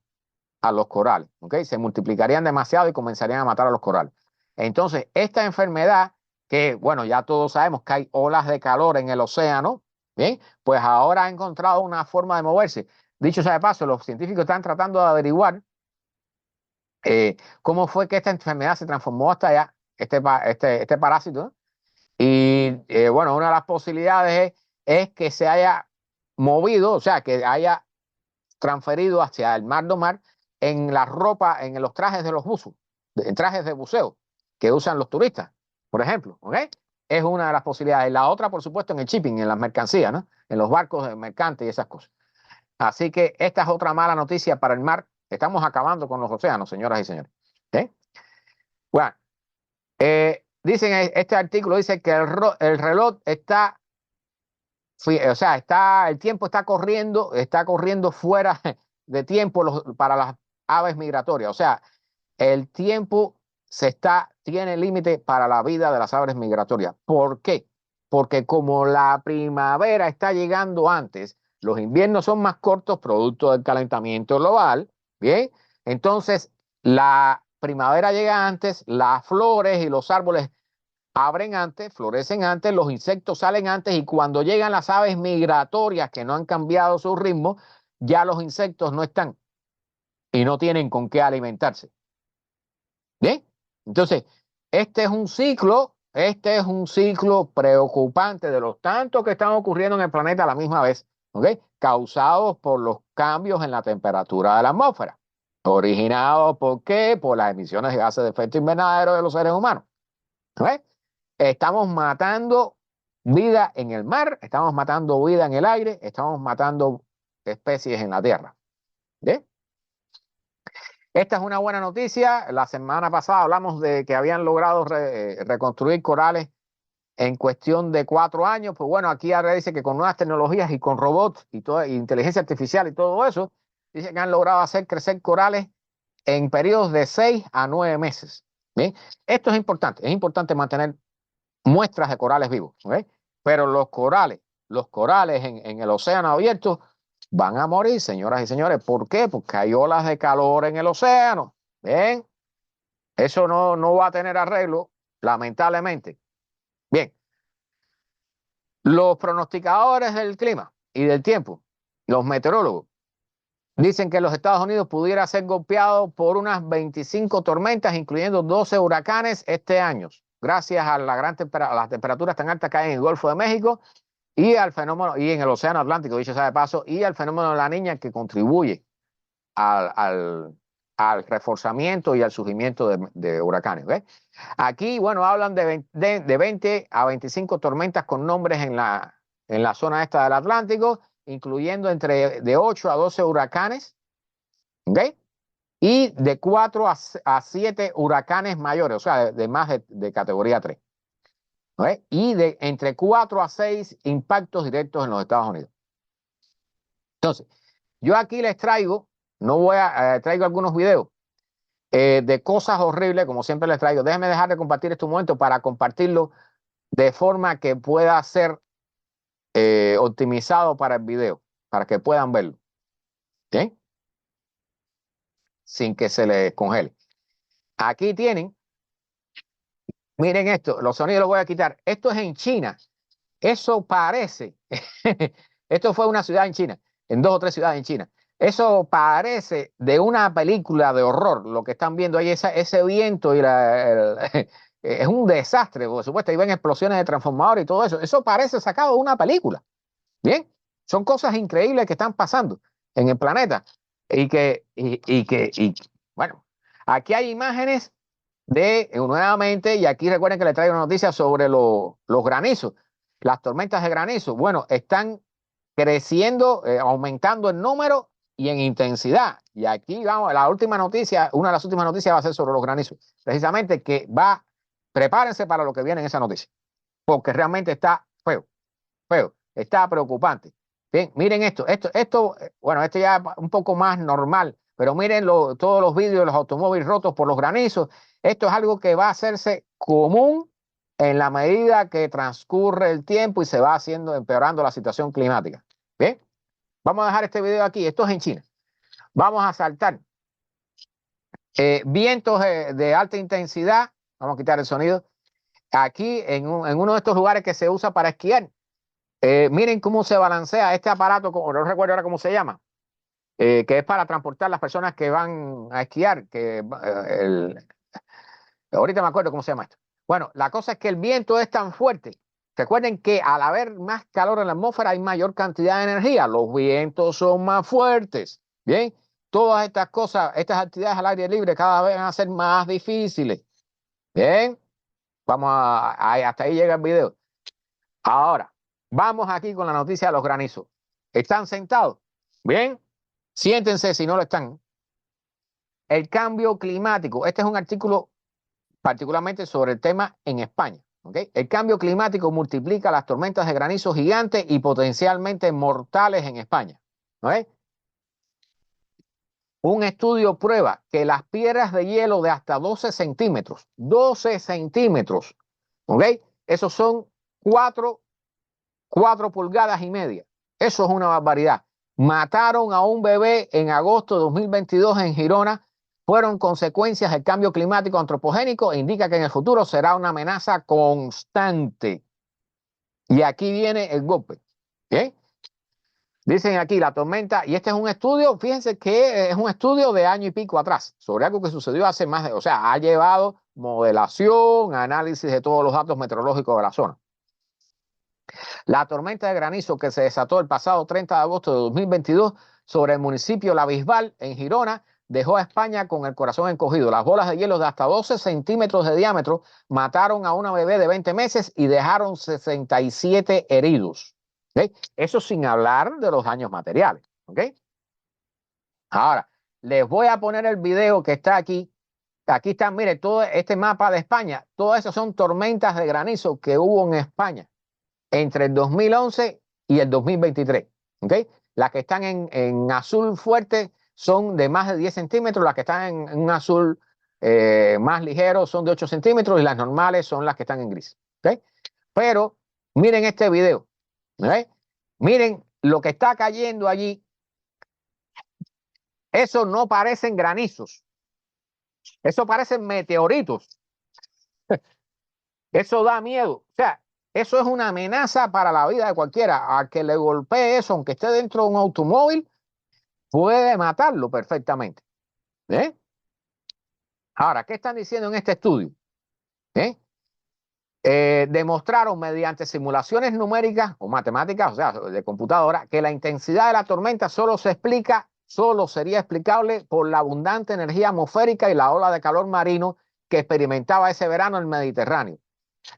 a los corales, ¿ok? Se multiplicarían demasiado y comenzarían a matar a los corales. Entonces, esta enfermedad, que bueno, ya todos sabemos que hay olas de calor en el océano, ¿bien? Pues ahora ha encontrado una forma de moverse. Dicho sea de paso, los científicos están tratando de averiguar cómo fue que esta enfermedad se transformó hasta allá, este parásito, ¿no? Y bueno, una de las posibilidades es que se haya movido, o sea, que haya transferido hacia el mar de mar en la ropa, en los trajes de los buzos, en trajes de buceo que usan los turistas, por ejemplo, ¿ok? Es una de las posibilidades. La otra, por supuesto, en el shipping, en las mercancías, ¿no? En los barcos de mercantes y esas cosas. Así que esta es otra mala noticia para el mar. Estamos acabando con los océanos, señoras y señores. ¿Ok? Bueno, dicen, este artículo dice que el reloj está, o sea, el tiempo está corriendo fuera de tiempo para las aves migratorias. O sea, el tiempo tiene límite para la vida de las aves migratorias. ¿Por qué? Porque como la primavera está llegando antes, Los inviernos son más cortos producto del calentamiento global, ¿bien? Entonces, la primavera llega antes, las flores y los árboles abren antes, florecen antes, los insectos salen antes y cuando llegan las aves migratorias que no han cambiado su ritmo, ya los insectos no están y no tienen con qué alimentarse. ¿Bien? Entonces, este es un ciclo preocupante de los tantos que están ocurriendo en el planeta a la misma vez, ¿ok? Causados por los cambios en la temperatura de la atmósfera. Originados, ¿por qué? Por las emisiones de gases de efecto invernadero de los seres humanos. ¿Ok? Estamos matando vida en el mar, estamos matando vida en el aire, estamos matando especies en la tierra. ¿Bien? Esta es una buena noticia. La semana pasada hablamos de que habían logrado reconstruir corales en cuestión de 4 años. Pues bueno, aquí ahora dice que con nuevas tecnologías y con robots y toda inteligencia artificial y todo eso, dice que han logrado hacer crecer corales en periodos de 6 a 9 meses. ¿Bien? Esto es importante mantener muestras de corales vivos. ¿Ok? Pero los corales en el océano abierto van a morir, señoras y señores. ¿Por qué? Porque hay olas de calor en el océano. Bien, eso no va a tener arreglo, lamentablemente. Bien, los pronosticadores del clima y del tiempo, los meteorólogos, dicen que los Estados Unidos pudiera ser golpeado por unas 25 tormentas, incluyendo 12 huracanes este año, gracias a las temperaturas tan altas que hay en el Golfo de México y al fenómeno, y en el Océano Atlántico, dicho sea de paso, y al fenómeno de la Niña que contribuye al reforzamiento y al surgimiento de huracanes. ¿Ves? Aquí, bueno, hablan de 20 a 25 tormentas con nombres en la zona esta del Atlántico, incluyendo de 8 a 12 huracanes, ¿ok? Y de 4 a 7 huracanes mayores, o sea, de más de categoría 3. ¿Ok? Y de entre 4 a 6 impactos directos en los Estados Unidos. Entonces, yo aquí les traigo, no voy a, traigo algunos videos de cosas horribles, como siempre les traigo. Déjenme dejar de compartir este momento para compartirlo de forma que pueda ser optimizado para el video, para que puedan verlo. ¿Bien? Sin que se les congele. Aquí tienen, miren esto, los sonidos los voy a quitar. Esto es en China. Eso parece, esto fue una ciudad en China, en 2 o 3 ciudades en China. Eso parece de una película de horror, lo que están viendo ahí, ese viento y es un desastre, por supuesto, ahí ven explosiones de transformadores y todo eso. Eso parece sacado de una película. Bien, son cosas increíbles que están pasando en el planeta bueno, aquí hay imágenes nuevamente, y aquí recuerden que les traigo una noticia sobre los granizos, las tormentas de granizo. Bueno, están creciendo, aumentando en número y en intensidad. Y aquí vamos, la última noticia, una de las últimas noticias va a ser sobre los granizos. Precisamente prepárense para lo que viene en esa noticia, porque realmente está feo, está preocupante. Bien, miren bueno, esto ya es un poco más normal, pero miren todos los vídeos de los automóviles rotos por los granizos. Esto es algo que va a hacerse común en la medida que transcurre el tiempo y se va empeorando la situación climática. Bien, vamos a dejar este video aquí. Esto es en China. Vamos a saltar vientos de alta intensidad. Vamos a quitar el sonido. Aquí en uno de estos lugares que se usa para esquiar. Miren cómo se balancea este aparato, no recuerdo ahora cómo se llama, que es para transportar las personas que van a esquiar. Ahorita me acuerdo cómo se llama esto. Bueno, la cosa es que el viento es tan fuerte. Recuerden que al haber más calor en la atmósfera hay mayor cantidad de energía. Los vientos son más fuertes. Bien, todas estas cosas, estas actividades al aire libre cada vez van a ser más difíciles. Bien, hasta ahí llega el video. Ahora, vamos aquí con la noticia de los granizos. ¿Están sentados? Bien, siéntense si no lo están. El cambio climático. Este es un artículo particularmente sobre el tema en España. ¿Okay? El cambio climático multiplica las tormentas de granizo gigantes y potencialmente mortales en España. ¿Okay? Un estudio prueba que las piedras de hielo de hasta 12 centímetros, ¿ok? Esos son 4,5 pulgadas. Eso es una barbaridad. Mataron a un bebé en agosto de 2022 en Girona. Fueron consecuencias del cambio climático antropogénico e indica que en el futuro será una amenaza constante. Y aquí viene el golpe. ¿Bien? Dicen aquí la tormenta, y este es un estudio, fíjense que es un estudio de año y pico atrás, sobre algo que sucedió hace más de, o sea, ha llevado modelación, análisis de todos los datos meteorológicos de la zona. La tormenta de granizo que se desató el pasado 30 de agosto de 2022 sobre el municipio La Bisbal, en Girona, dejó a España con el corazón encogido. Las bolas de hielo de hasta 12 centímetros de diámetro mataron a una bebé de 20 meses y dejaron 67 heridos. ¿Okay? Eso sin hablar de los daños materiales. ¿Okay? Ahora, les voy a poner el video que está aquí. Aquí está, mire, todo este mapa de España. Todas esas son tormentas de granizo que hubo en España entre el 2011 y el 2023. ¿Okay? Las que están en azul fuerte son de más de 10 centímetros, las que están en un azul más ligero son de 8 centímetros y las normales son las que están en gris. ¿Okay? Pero miren este video. ¿Okay? Miren lo que está cayendo allí. Eso no parecen granizos. Eso parecen meteoritos. Eso da miedo. O sea, eso es una amenaza para la vida de cualquiera. A que le golpee eso, aunque esté dentro de un automóvil, puede matarlo perfectamente. ¿Eh? Ahora, ¿qué están diciendo en este estudio? ¿Eh? Demostraron mediante simulaciones numéricas o matemáticas, o sea, de computadora, que la intensidad de la tormenta solo sería explicable por la abundante energía atmosférica y la ola de calor marino que experimentaba ese verano el Mediterráneo.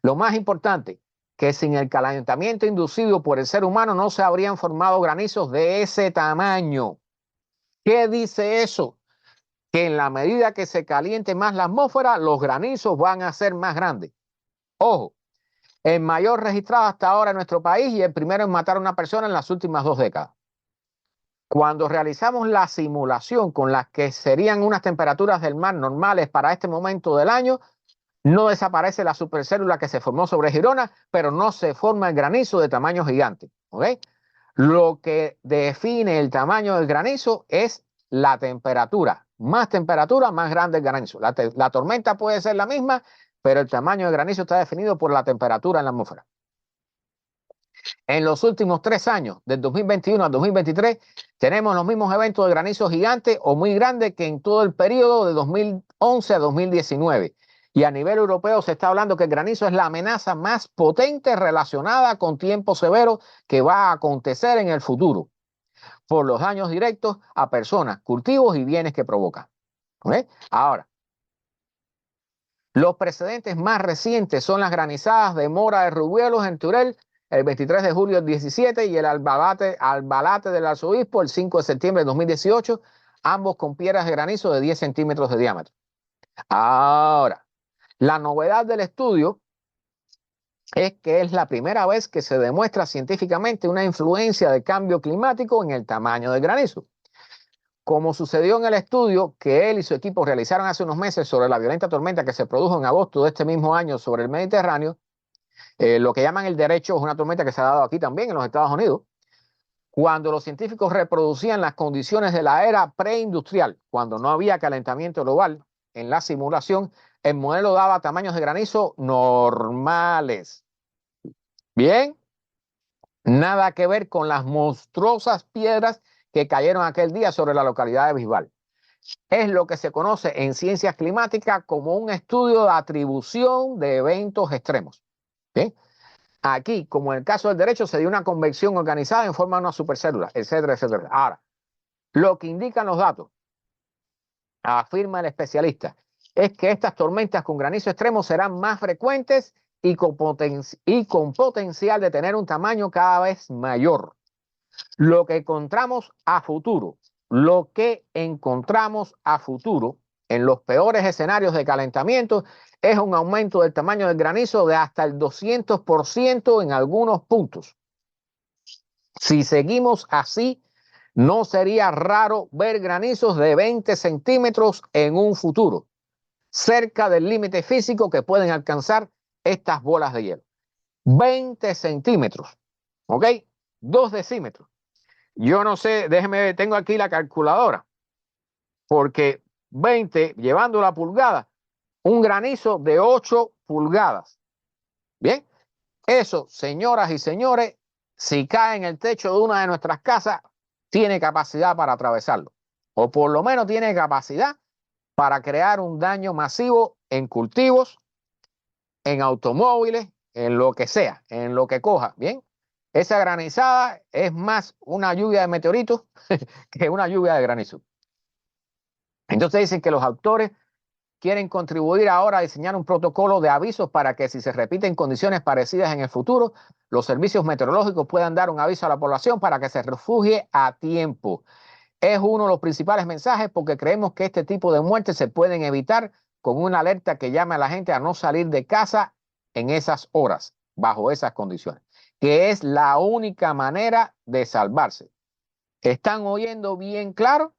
Lo más importante, que sin el calentamiento inducido por el ser humano no se habrían formado granizos de ese tamaño. ¿Qué dice eso? Que en la medida que se caliente más la atmósfera, los granizos van a ser más grandes. Ojo, el mayor registrado hasta ahora en nuestro país y el primero en matar a una persona en las últimas 2 décadas. Cuando realizamos la simulación con las que serían unas temperaturas del mar normales para este momento del año, no desaparece la supercélula que se formó sobre Girona, pero no se forma el granizo de tamaño gigante. ¿Okay? Lo que define el tamaño del granizo es la temperatura. Más temperatura, más grande el granizo. La tormenta puede ser la misma, pero el tamaño del granizo está definido por la temperatura en la atmósfera. En los últimos 3 años, del 2021 al 2023, tenemos los mismos eventos de granizo gigante o muy grande que en todo el periodo de 2011 a 2019. Y a nivel europeo se está hablando que el granizo es la amenaza más potente relacionada con tiempos severos que va a acontecer en el futuro, por los daños directos a personas, cultivos y bienes que provoca. ¿Okay? Ahora, los precedentes más recientes son las granizadas de Mora de Rubuelos en Teruel el 23 de julio del 17 y el Albalate del Arzobispo el 5 de septiembre de 2018, ambos con piedras de granizo de 10 centímetros de diámetro. Ahora, la novedad del estudio es que es la primera vez que se demuestra científicamente una influencia del cambio climático en el tamaño del granizo. Como sucedió en el estudio que él y su equipo realizaron hace unos meses sobre la violenta tormenta que se produjo en agosto de este mismo año sobre el Mediterráneo, lo que llaman el derecho es una tormenta que se ha dado aquí también en los Estados Unidos, cuando los científicos reproducían las condiciones de la era preindustrial, cuando no había calentamiento global en la simulación, el modelo daba tamaños de granizo normales. Bien, nada que ver con las monstruosas piedras que cayeron aquel día sobre la localidad de Bisbal. Es lo que se conoce en ciencias climáticas como un estudio de atribución de eventos extremos. ¿Sí? Aquí, como en el caso del derecho, se dio una convección organizada en forma de una supercélula, etcétera, etcétera. Ahora, lo que indican los datos, afirma el especialista, es que estas tormentas con granizo extremo serán más frecuentes y con potencial de tener un tamaño cada vez mayor. Lo que encontramos a futuro en los peores escenarios de calentamiento es un aumento del tamaño del granizo de hasta el 200% en algunos puntos. Si seguimos así, no sería raro ver granizos de 20 centímetros en un futuro, cerca del límite físico que pueden alcanzar estas bolas de hielo. 20 centímetros, ¿ok? 2 decímetros. Yo no sé, déjeme, tengo aquí la calculadora, porque 20, llevando la pulgada, un granizo de 8 pulgadas. Bien, eso, señoras y señores, si cae en el techo de una de nuestras casas, tiene capacidad para atravesarlo, o por lo menos tiene capacidad para crear un daño masivo en cultivos, en automóviles, en lo que sea, en lo que coja. Bien, esa granizada es más una lluvia de meteoritos que una lluvia de granizo. Entonces dicen que los autores quieren contribuir ahora a diseñar un protocolo de avisos para que si se repiten condiciones parecidas en el futuro, los servicios meteorológicos puedan dar un aviso a la población para que se refugie a tiempo. Es uno de los principales mensajes porque creemos que este tipo de muertes se pueden evitar con una alerta que llame a la gente a no salir de casa en esas horas, bajo esas condiciones, que es la única manera de salvarse. ¿Están oyendo bien claro?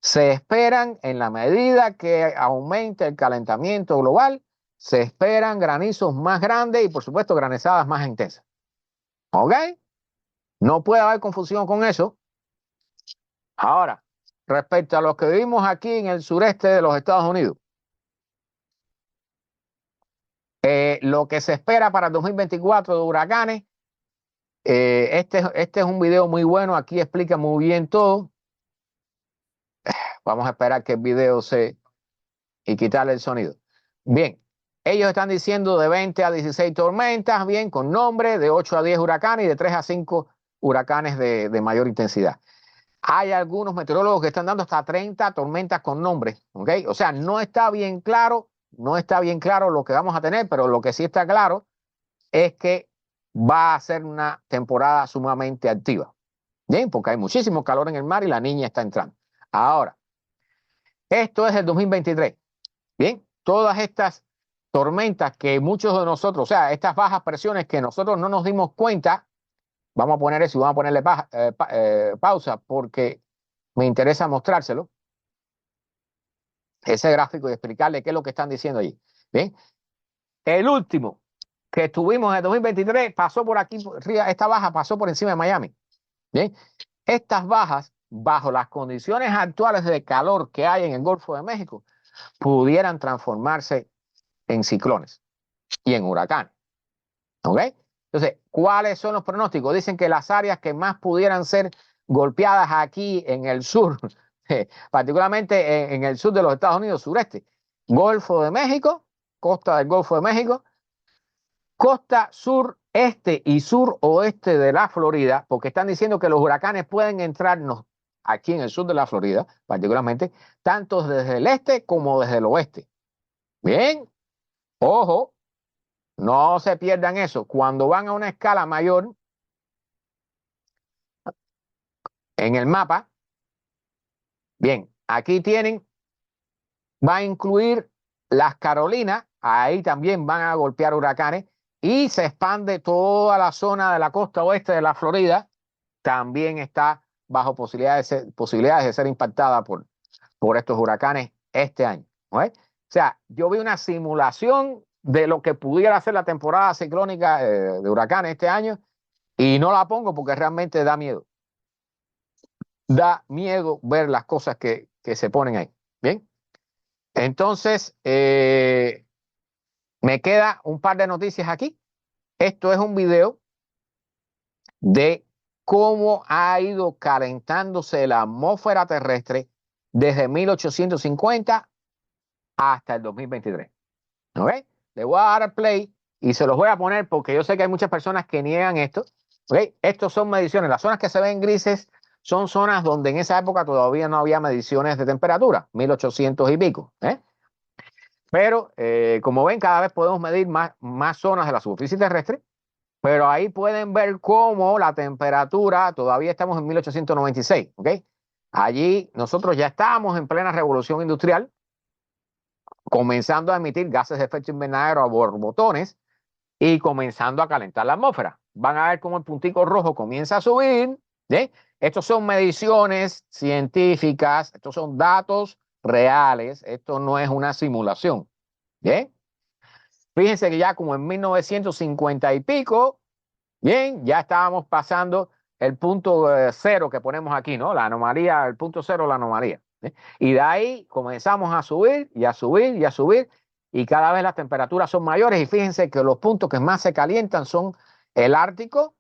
Se esperan, en la medida que aumente el calentamiento global, se esperan granizos más grandes y, por supuesto, granizadas más intensas. ¿Ok? No puede haber confusión con eso. Ahora, respecto a los que vivimos aquí en el sureste de los Estados Unidos, lo que se espera para el 2024 de huracanes, este es un video muy bueno, aquí explica muy bien todo. Vamos a esperar que el video y quitarle el sonido. Bien, ellos están diciendo de 20 a 16 tormentas, bien, con nombre, de 8 a 10 huracanes y de 3 a 5 huracanes de mayor intensidad. Hay algunos meteorólogos que están dando hasta 30 tormentas con nombre, ¿ok? O sea, no está bien claro lo que vamos a tener, pero lo que sí está claro es que va a ser una temporada sumamente activa, ¿bien? Porque hay muchísimo calor en el mar y la niña está entrando. Ahora, esto es el 2023. Bien, todas estas tormentas que muchos de nosotros, o sea, estas bajas presiones que nosotros no nos dimos cuenta, vamos a poner eso y vamos a ponerle pausa porque me interesa mostrárselo, ese gráfico y explicarle qué es lo que están diciendo allí. Bien, el último que tuvimos en el 2023 pasó por aquí, esta baja pasó por encima de Miami. Bien, estas bajas, bajo las condiciones actuales de calor que hay en el Golfo de México, pudieran transformarse en ciclones y en huracanes. ¿Ok? Entonces, ¿cuáles son los pronósticos? Dicen que las áreas que más pudieran ser golpeadas aquí en el sur, particularmente en el sur de los Estados Unidos, sureste, Golfo de México, costa del Golfo de México, costa sureste y suroeste de la Florida, porque están diciendo que los huracanes pueden entrarnos aquí en el sur de la Florida, particularmente, tanto desde el este como desde el oeste. Bien, ojo, no se pierdan eso. Cuando van a una escala mayor en el mapa, bien, aquí tienen, va a incluir las Carolinas, ahí también van a golpear huracanes y se expande toda la zona de la costa oeste de la Florida, también está bajo posibilidades de ser impactada por estos huracanes este año. ¿No? O sea, yo vi una simulación de lo que pudiera ser la temporada ciclónica de huracanes este año y no la pongo porque realmente da miedo. Da miedo ver las cosas que se ponen ahí. Bien, entonces me queda un par de noticias aquí. Esto es un video de cómo ha ido calentándose la atmósfera terrestre desde 1850 hasta el 2023. ¿Ok? Le voy a dar play y se los voy a poner porque yo sé que hay muchas personas que niegan esto. ¿Ok? Estos son mediciones. Las zonas que se ven grises son zonas donde en esa época todavía no había mediciones de temperatura, 1800 y pico. Pero como ven, cada vez podemos medir más zonas de la superficie terrestre. Pero ahí pueden ver cómo la temperatura, todavía estamos en 1896, ¿ok? Allí nosotros ya estábamos en plena revolución industrial, comenzando a emitir gases de efecto invernadero a borbotones y comenzando a calentar la atmósfera. Van a ver cómo el puntico rojo comienza a subir, ¿sí? Estos son mediciones científicas, estos son datos reales, esto no es una simulación, ¿bien? Fíjense que ya como en 1950 y pico, bien, ya estábamos pasando el punto cero que ponemos aquí, ¿no? La anomalía, el punto cero, la anomalía. Y de ahí comenzamos a subir y a subir y a subir y cada vez las temperaturas son mayores y fíjense que los puntos que más se calientan son el Ártico,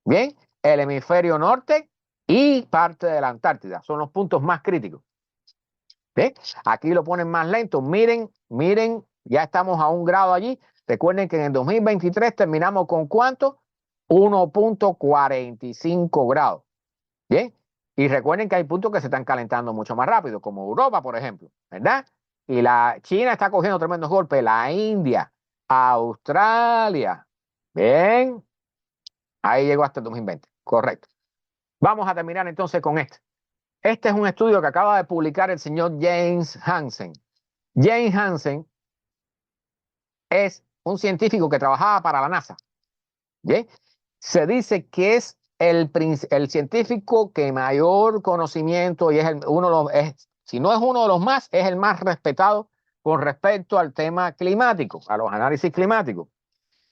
bien, el hemisferio norte y parte de la Antártida. Son los puntos más críticos. ¿Bien? Aquí lo ponen más lento. Miren, miren, ya estamos a 1 grado allí. Recuerden que en el 2023 terminamos con ¿cuánto? 1,45 grados. Bien. Y recuerden que hay puntos que se están calentando mucho más rápido, como Europa, por ejemplo, ¿verdad? Y la China está cogiendo tremendos golpes, la India, Australia. Bien. Ahí llegó hasta el 2020. Correcto. Vamos a terminar entonces con este. Este es un estudio que acaba de publicar el señor James Hansen. James Hansen es un científico que trabajaba para la NASA. ¿Bien? Se dice que es el científico que mayor conocimiento y es uno de los, si no es uno de los más, es el más respetado con respecto al tema climático, a los análisis climáticos.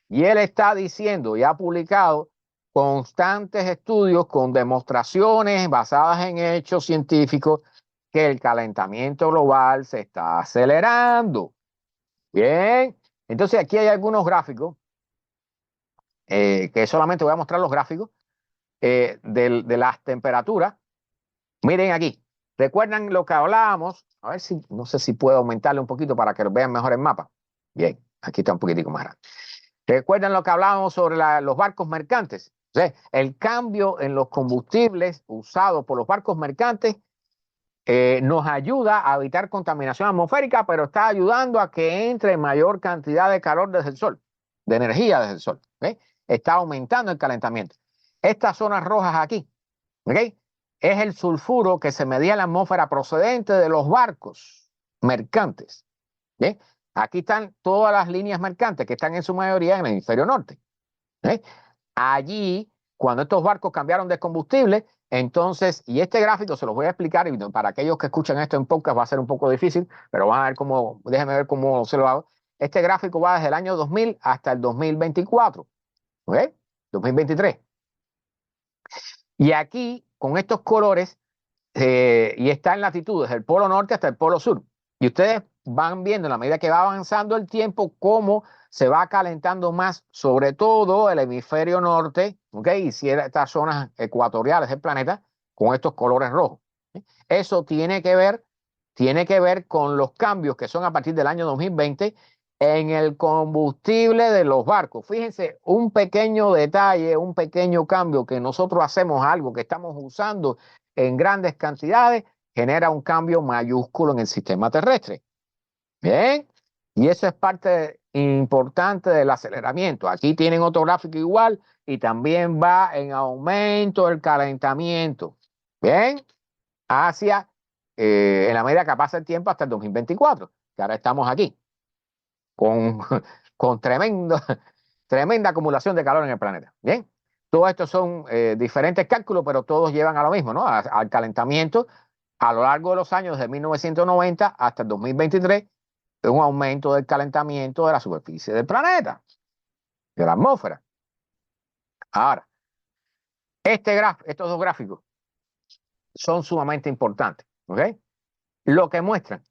Y él está diciendo y ha publicado constantes estudios con demostraciones basadas en hechos científicos que el calentamiento global se está acelerando. Bien, entonces aquí hay algunos gráficos que solamente voy a mostrar los gráficos de las temperaturas. Miren aquí, ¿recuerdan lo que hablábamos? A ver si, no sé si puedo aumentarle un poquito para que lo vean mejor el mapa. Bien, aquí está un poquitico más grande. ¿Recuerdan lo que hablábamos sobre los barcos mercantes? O sea, el cambio en los combustibles usados por los barcos mercantes nos ayuda a evitar contaminación atmosférica, pero está ayudando a que entre mayor cantidad de calor desde el sol, de energía desde el sol. ¿Okay? Está aumentando el calentamiento. Estas zonas rojas aquí, ¿okay? Es el sulfuro que se medía en la atmósfera procedente de los barcos mercantes. ¿Okay? Aquí están todas las líneas mercantes que están en su mayoría en el hemisferio norte. ¿Okay? Allí, cuando estos barcos cambiaron de combustible, entonces, y este gráfico se los voy a explicar, y para aquellos que escuchan esto en podcast va a ser un poco difícil, pero van a ver cómo, déjenme ver cómo se lo hago. Este gráfico va desde el año 2000 hasta el 2024, ¿ok? 2023. Y aquí, con estos colores, y está en latitudes, del polo norte hasta el polo sur. Y ustedes van viendo en la medida que va avanzando el tiempo cómo se va calentando más, sobre todo el hemisferio norte, ¿ok? Y ciertas zonas ecuatoriales del planeta con estos colores rojos. Eso tiene que ver con los cambios que son a partir del año 2020 en el combustible de los barcos. Fíjense, un pequeño detalle, un pequeño cambio que nosotros hacemos, algo que estamos usando en grandes cantidades, genera un cambio mayúsculo en el sistema terrestre. Bien, y eso es parte importante del aceleramiento. Aquí tienen otro gráfico igual y también va en aumento el calentamiento. Bien, hacia, en la medida que pasa el tiempo hasta el 2024, que ahora estamos aquí, con, con tremenda acumulación de calor en el planeta. Bien, todo esto son diferentes cálculos, pero todos llevan a lo mismo, ¿no? Al calentamiento a lo largo de los años de 1990 hasta el 2023, un aumento del calentamiento de la superficie del planeta, de la atmósfera. Ahora, estos dos gráficos son sumamente importantes, ¿ok? Lo que muestran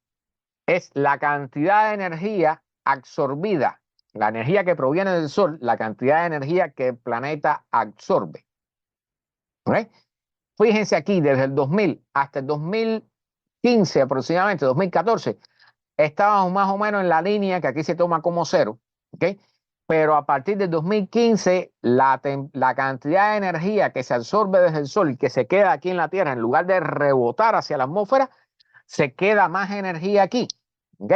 es la cantidad de energía absorbida, la energía que proviene del Sol, la cantidad de energía que el planeta absorbe. ¿Okay? Fíjense aquí, desde el 2000 hasta el 2015 aproximadamente, 2014, estábamos más o menos en la línea que aquí se toma como cero, ¿okay? Pero a partir del 2015, la cantidad de energía que se absorbe desde el Sol y que se queda aquí en la Tierra, en lugar de rebotar hacia la atmósfera, se queda más energía aquí. ¿Ok?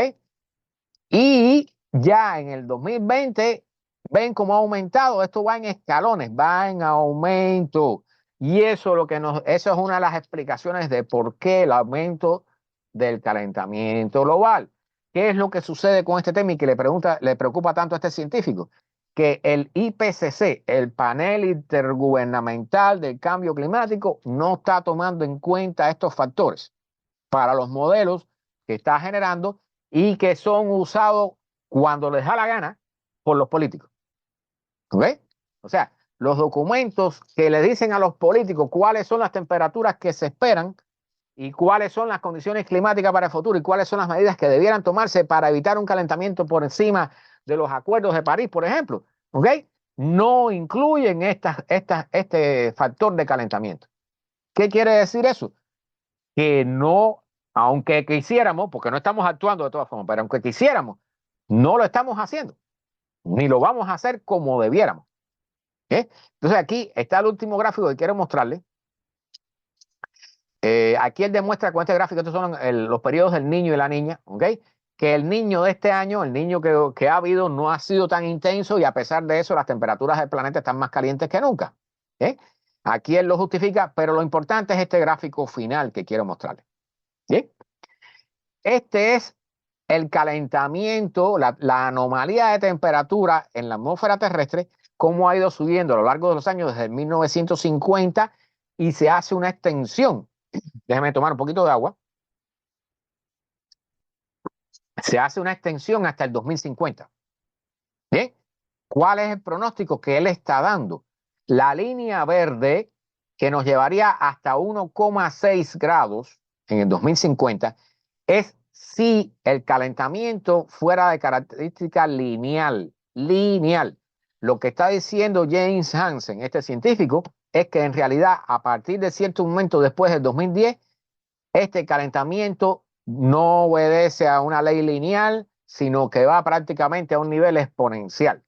Y ya en el 2020, ven cómo ha aumentado. Esto va en escalones, va en aumento. Y eso, eso es una de las explicaciones de por qué el aumento del calentamiento global. ¿Qué es lo que sucede con este tema y que le preocupa tanto a este científico? Que el IPCC, el Panel Intergubernamental del Cambio Climático, no está tomando en cuenta estos factores para los modelos que está generando y que son usados cuando les da la gana por los políticos. ¿Ok? O sea, los documentos que le dicen a los políticos cuáles son las temperaturas que se esperan y cuáles son las condiciones climáticas para el futuro y cuáles son las medidas que debieran tomarse para evitar un calentamiento por encima de los acuerdos de París, por ejemplo, ¿ok? No incluyen este factor de calentamiento. ¿Qué quiere decir eso? Que no, aunque quisiéramos, porque no estamos actuando de todas formas, pero aunque quisiéramos, no lo estamos haciendo, ni lo vamos a hacer como debiéramos. ¿Eh? Entonces aquí está el último gráfico que quiero mostrarles. Aquí él demuestra con este gráfico, estos son los periodos del niño y la niña, ¿ok? Que el niño de este año, el niño que ha habido, no ha sido tan intenso y a pesar de eso las temperaturas del planeta están más calientes que nunca. ¿Eh? Aquí él lo justifica, pero lo importante es este gráfico final que quiero mostrarles. ¿Sí? Este es el calentamiento, la anomalía de temperatura en la atmósfera terrestre, cómo ha ido subiendo a lo largo de los años desde 1950 y se hace una extensión. Déjeme tomar un poquito de agua. Se hace una extensión hasta el 2050. ¿Bien? ¿Cuál es el pronóstico que él está dando? La línea verde, que nos llevaría hasta 1,6 grados en el 2050, es si el calentamiento fuera de característica lineal. Lineal. Lo que está diciendo James Hansen, este científico, es que en realidad a partir de cierto momento después del 2010, este calentamiento no obedece a una ley lineal, sino que va prácticamente a un nivel exponencial.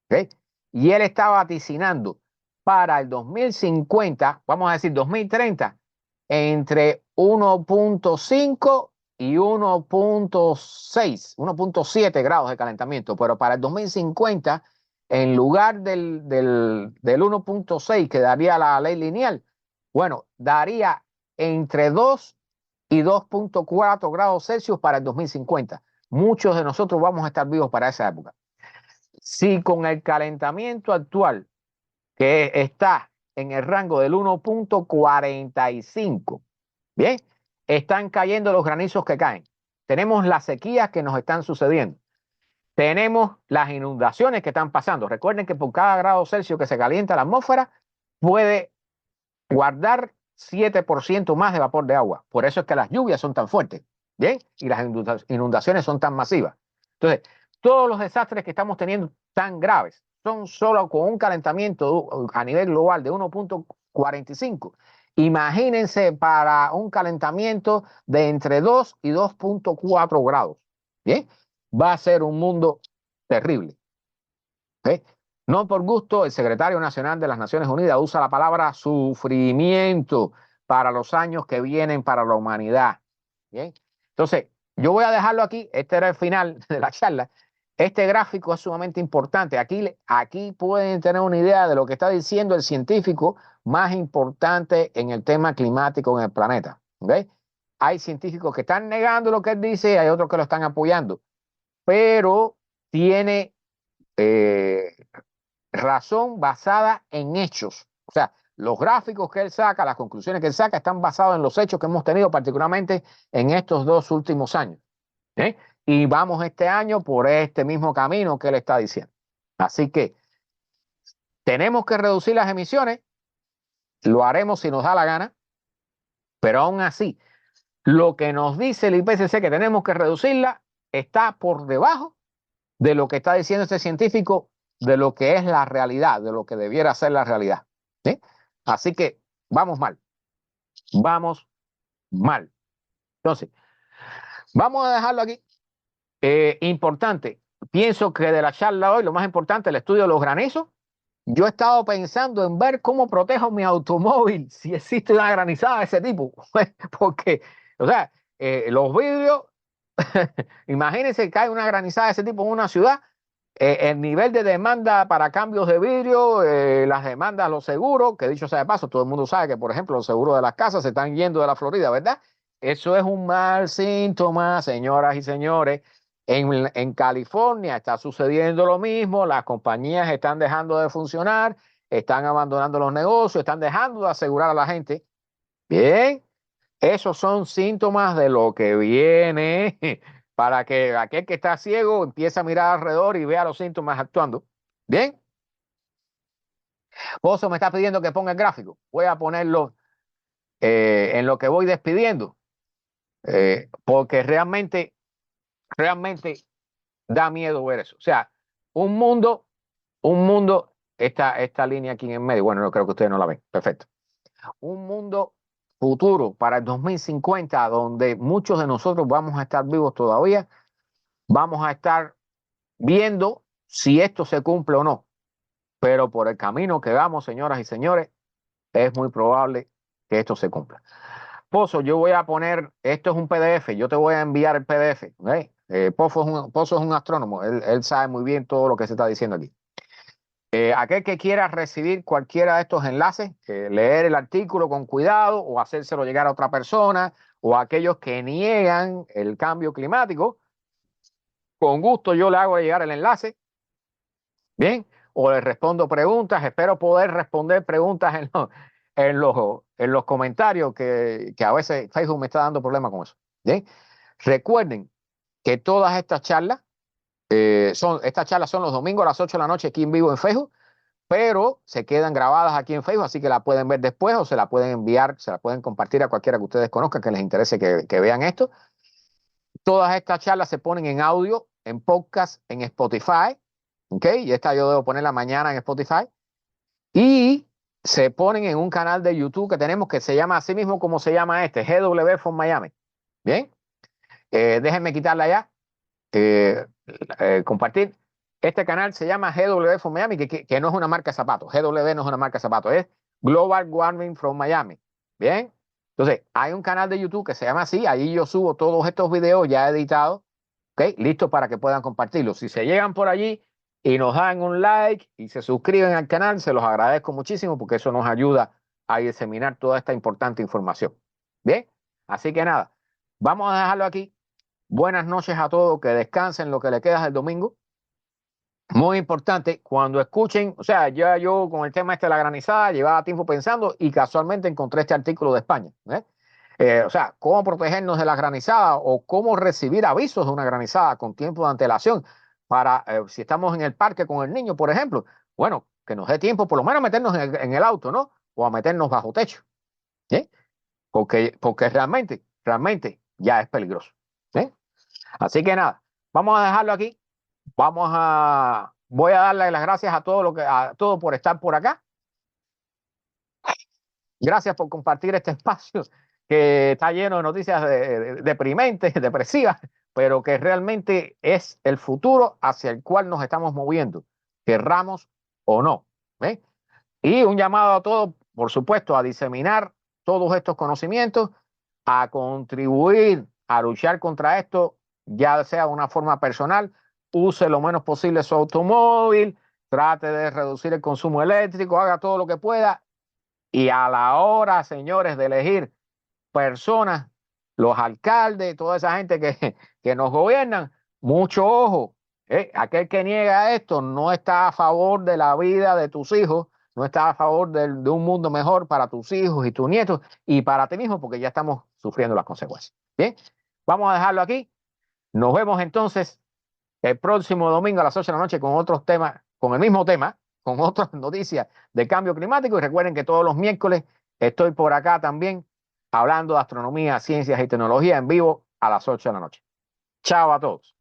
¿Okay? Y él está vaticinando para el 2050, vamos a decir 2030, entre 1,5 y 1,6, 1,7 grados de calentamiento. Pero para el 2050, en lugar del 1,6 que daría la ley lineal, bueno, daría entre 2 y 2,4 grados Celsius para el 2050. Muchos de nosotros vamos a estar vivos para esa época. Si con el calentamiento actual, que está en el rango del 1,45, bien, están cayendo los granizos que caen. Tenemos las sequías que nos están sucediendo. Tenemos las inundaciones que están pasando. Recuerden que por cada grado Celsius que se calienta la atmósfera, puede guardar 7% más de vapor de agua. Por eso es que las lluvias son tan fuertes, ¿bien? Y las inundaciones son tan masivas. Entonces, todos los desastres que estamos teniendo tan graves son solo con un calentamiento a nivel global de 1,45. Imagínense para un calentamiento de entre 2 y 2,4 grados. ¿Bien? Va a ser un mundo terrible. ¿Okay? No por gusto, el secretario nacional de las Naciones Unidas usa la palabra sufrimiento para los años que vienen para la humanidad. Bien, entonces yo voy a dejarlo aquí. Este era el final de la charla. Este gráfico es sumamente importante. Aquí pueden tener una idea de lo que está diciendo el científico más importante en el tema climático en el planeta. ¿Okay? Hay científicos que están negando lo que él dice y hay otros que lo están apoyando, pero tiene razón basada en hechos. O sea, los gráficos que él saca, las conclusiones que él saca, están basados en los hechos que hemos tenido, particularmente en estos 2 últimos años. ¿Eh? Y vamos este año por este mismo camino que él está diciendo. Así que tenemos que reducir las emisiones, lo haremos si nos da la gana, pero aún así, lo que nos dice el IPCC que tenemos que reducirla está por debajo de lo que está diciendo este científico, de lo que es la realidad, de lo que debiera ser la realidad. ¿Sí? Así que vamos mal. Vamos mal. Entonces, vamos a dejarlo aquí. Importante. Pienso que de la charla hoy, lo más importante, el estudio de los granizos. Yo he estado pensando en ver cómo protejo mi automóvil si existe una granizada de ese tipo. Porque, o sea, los vidrios, imagínense que cae una granizada de ese tipo en una ciudad. El nivel de demanda para cambios de vidrio, las demandas a los seguros, que dicho sea de paso, todo el mundo sabe que, por ejemplo, los seguros de las casas se están yendo de la Florida, ¿verdad? Eso es un mal síntoma, señoras y señores. En California está sucediendo lo mismo, las compañías están dejando de funcionar, están abandonando los negocios, están dejando de asegurar a la gente. Bien, esos son síntomas de lo que viene para que aquel que está ciego empiece a mirar alrededor y vea los síntomas actuando. Bien, Pozo me está pidiendo que ponga el gráfico. Voy a ponerlo en lo que voy despidiendo, porque realmente da miedo ver eso. O sea, un mundo, esta línea aquí en el medio, bueno, no creo que ustedes no la ven, perfecto. Un mundo futuro para el 2050, donde muchos de nosotros vamos a estar vivos todavía, vamos a estar viendo si esto se cumple o no. Pero por el camino que vamos, señoras y señores, es muy probable que esto se cumpla. Pozo, yo voy a poner, esto es un PDF, yo te voy a enviar el PDF. ¿Okay? Pozo es un astrónomo, él sabe muy bien todo lo que se está diciendo aquí. Aquel que quiera recibir cualquiera de estos enlaces, leer el artículo con cuidado o hacérselo llegar a otra persona, o aquellos que niegan el cambio climático, con gusto yo le hago llegar el enlace, ¿bien? O le respondo preguntas, espero poder responder preguntas en los comentarios, que a veces Facebook me está dando problemas con eso, ¿bien? Recuerden que todas estas charlas son los domingos a las 8 de la noche aquí en vivo en Facebook, pero se quedan grabadas aquí en Facebook, así que la pueden ver después o se la pueden enviar, se la pueden compartir a cualquiera que ustedes conozcan que les interese que vean esto. Todas estas charlas se ponen en audio, en podcast, en Spotify, ¿ok? Y esta yo debo ponerla mañana en Spotify. Y se ponen en un canal de YouTube que tenemos que se llama así mismo como se llama este, GW from Miami. Bien, déjenme quitarla ya. Compartir. Este canal se llama GW from Miami, que no es una marca de zapatos. GW no es una marca de zapatos, es Global Warming from Miami. Bien. Entonces, hay un canal de YouTube que se llama así. Ahí yo subo todos estos videos ya editados, ¿ok? Listos para que puedan compartirlos. Si se llegan por allí y nos dan un like y se suscriben al canal, se los agradezco muchísimo porque eso nos ayuda a diseminar toda esta importante información. Bien. Así que nada, vamos a dejarlo aquí. Buenas noches a todos, que descansen lo que le queda del domingo. Muy importante, cuando escuchen, o sea, ya yo con el tema este de la granizada llevaba tiempo pensando y casualmente encontré este artículo de España. O sea, cómo protegernos de la granizada o cómo recibir avisos de una granizada con tiempo de antelación para, si estamos en el parque con el niño, por ejemplo, bueno, que nos dé tiempo por lo menos a meternos en el auto, ¿no? O a meternos bajo techo, ¿eh? Porque realmente ya es peligroso. ¿Eh? Así que nada, vamos a dejarlo aquí. Voy a darle las gracias a todos por estar por acá. Gracias por compartir este espacio que está lleno de noticias deprimentes, depresivas, pero que realmente es el futuro hacia el cual nos estamos moviendo, querramos o no. ¿Eh? Y un llamado a todos, por supuesto, a diseminar todos estos conocimientos, a contribuir a luchar contra esto, ya sea de una forma personal, use lo menos posible su automóvil, trate de reducir el consumo eléctrico, haga todo lo que pueda. Y a la hora, señores, de elegir personas, los alcaldes, toda esa gente que nos gobiernan, mucho ojo. Aquel que niega esto no está a favor de la vida de tus hijos, no está a favor de un mundo mejor para tus hijos y tus nietos y para ti mismo, porque ya estamos sufriendo las consecuencias. Bien, vamos a dejarlo aquí. Nos vemos entonces el próximo domingo a las 8 de la noche con otros temas, con el mismo tema, con otras noticias de cambio climático. Y recuerden que todos los miércoles estoy por acá también hablando de astronomía, ciencias y tecnología en vivo a las 8 de la noche. Chao a todos.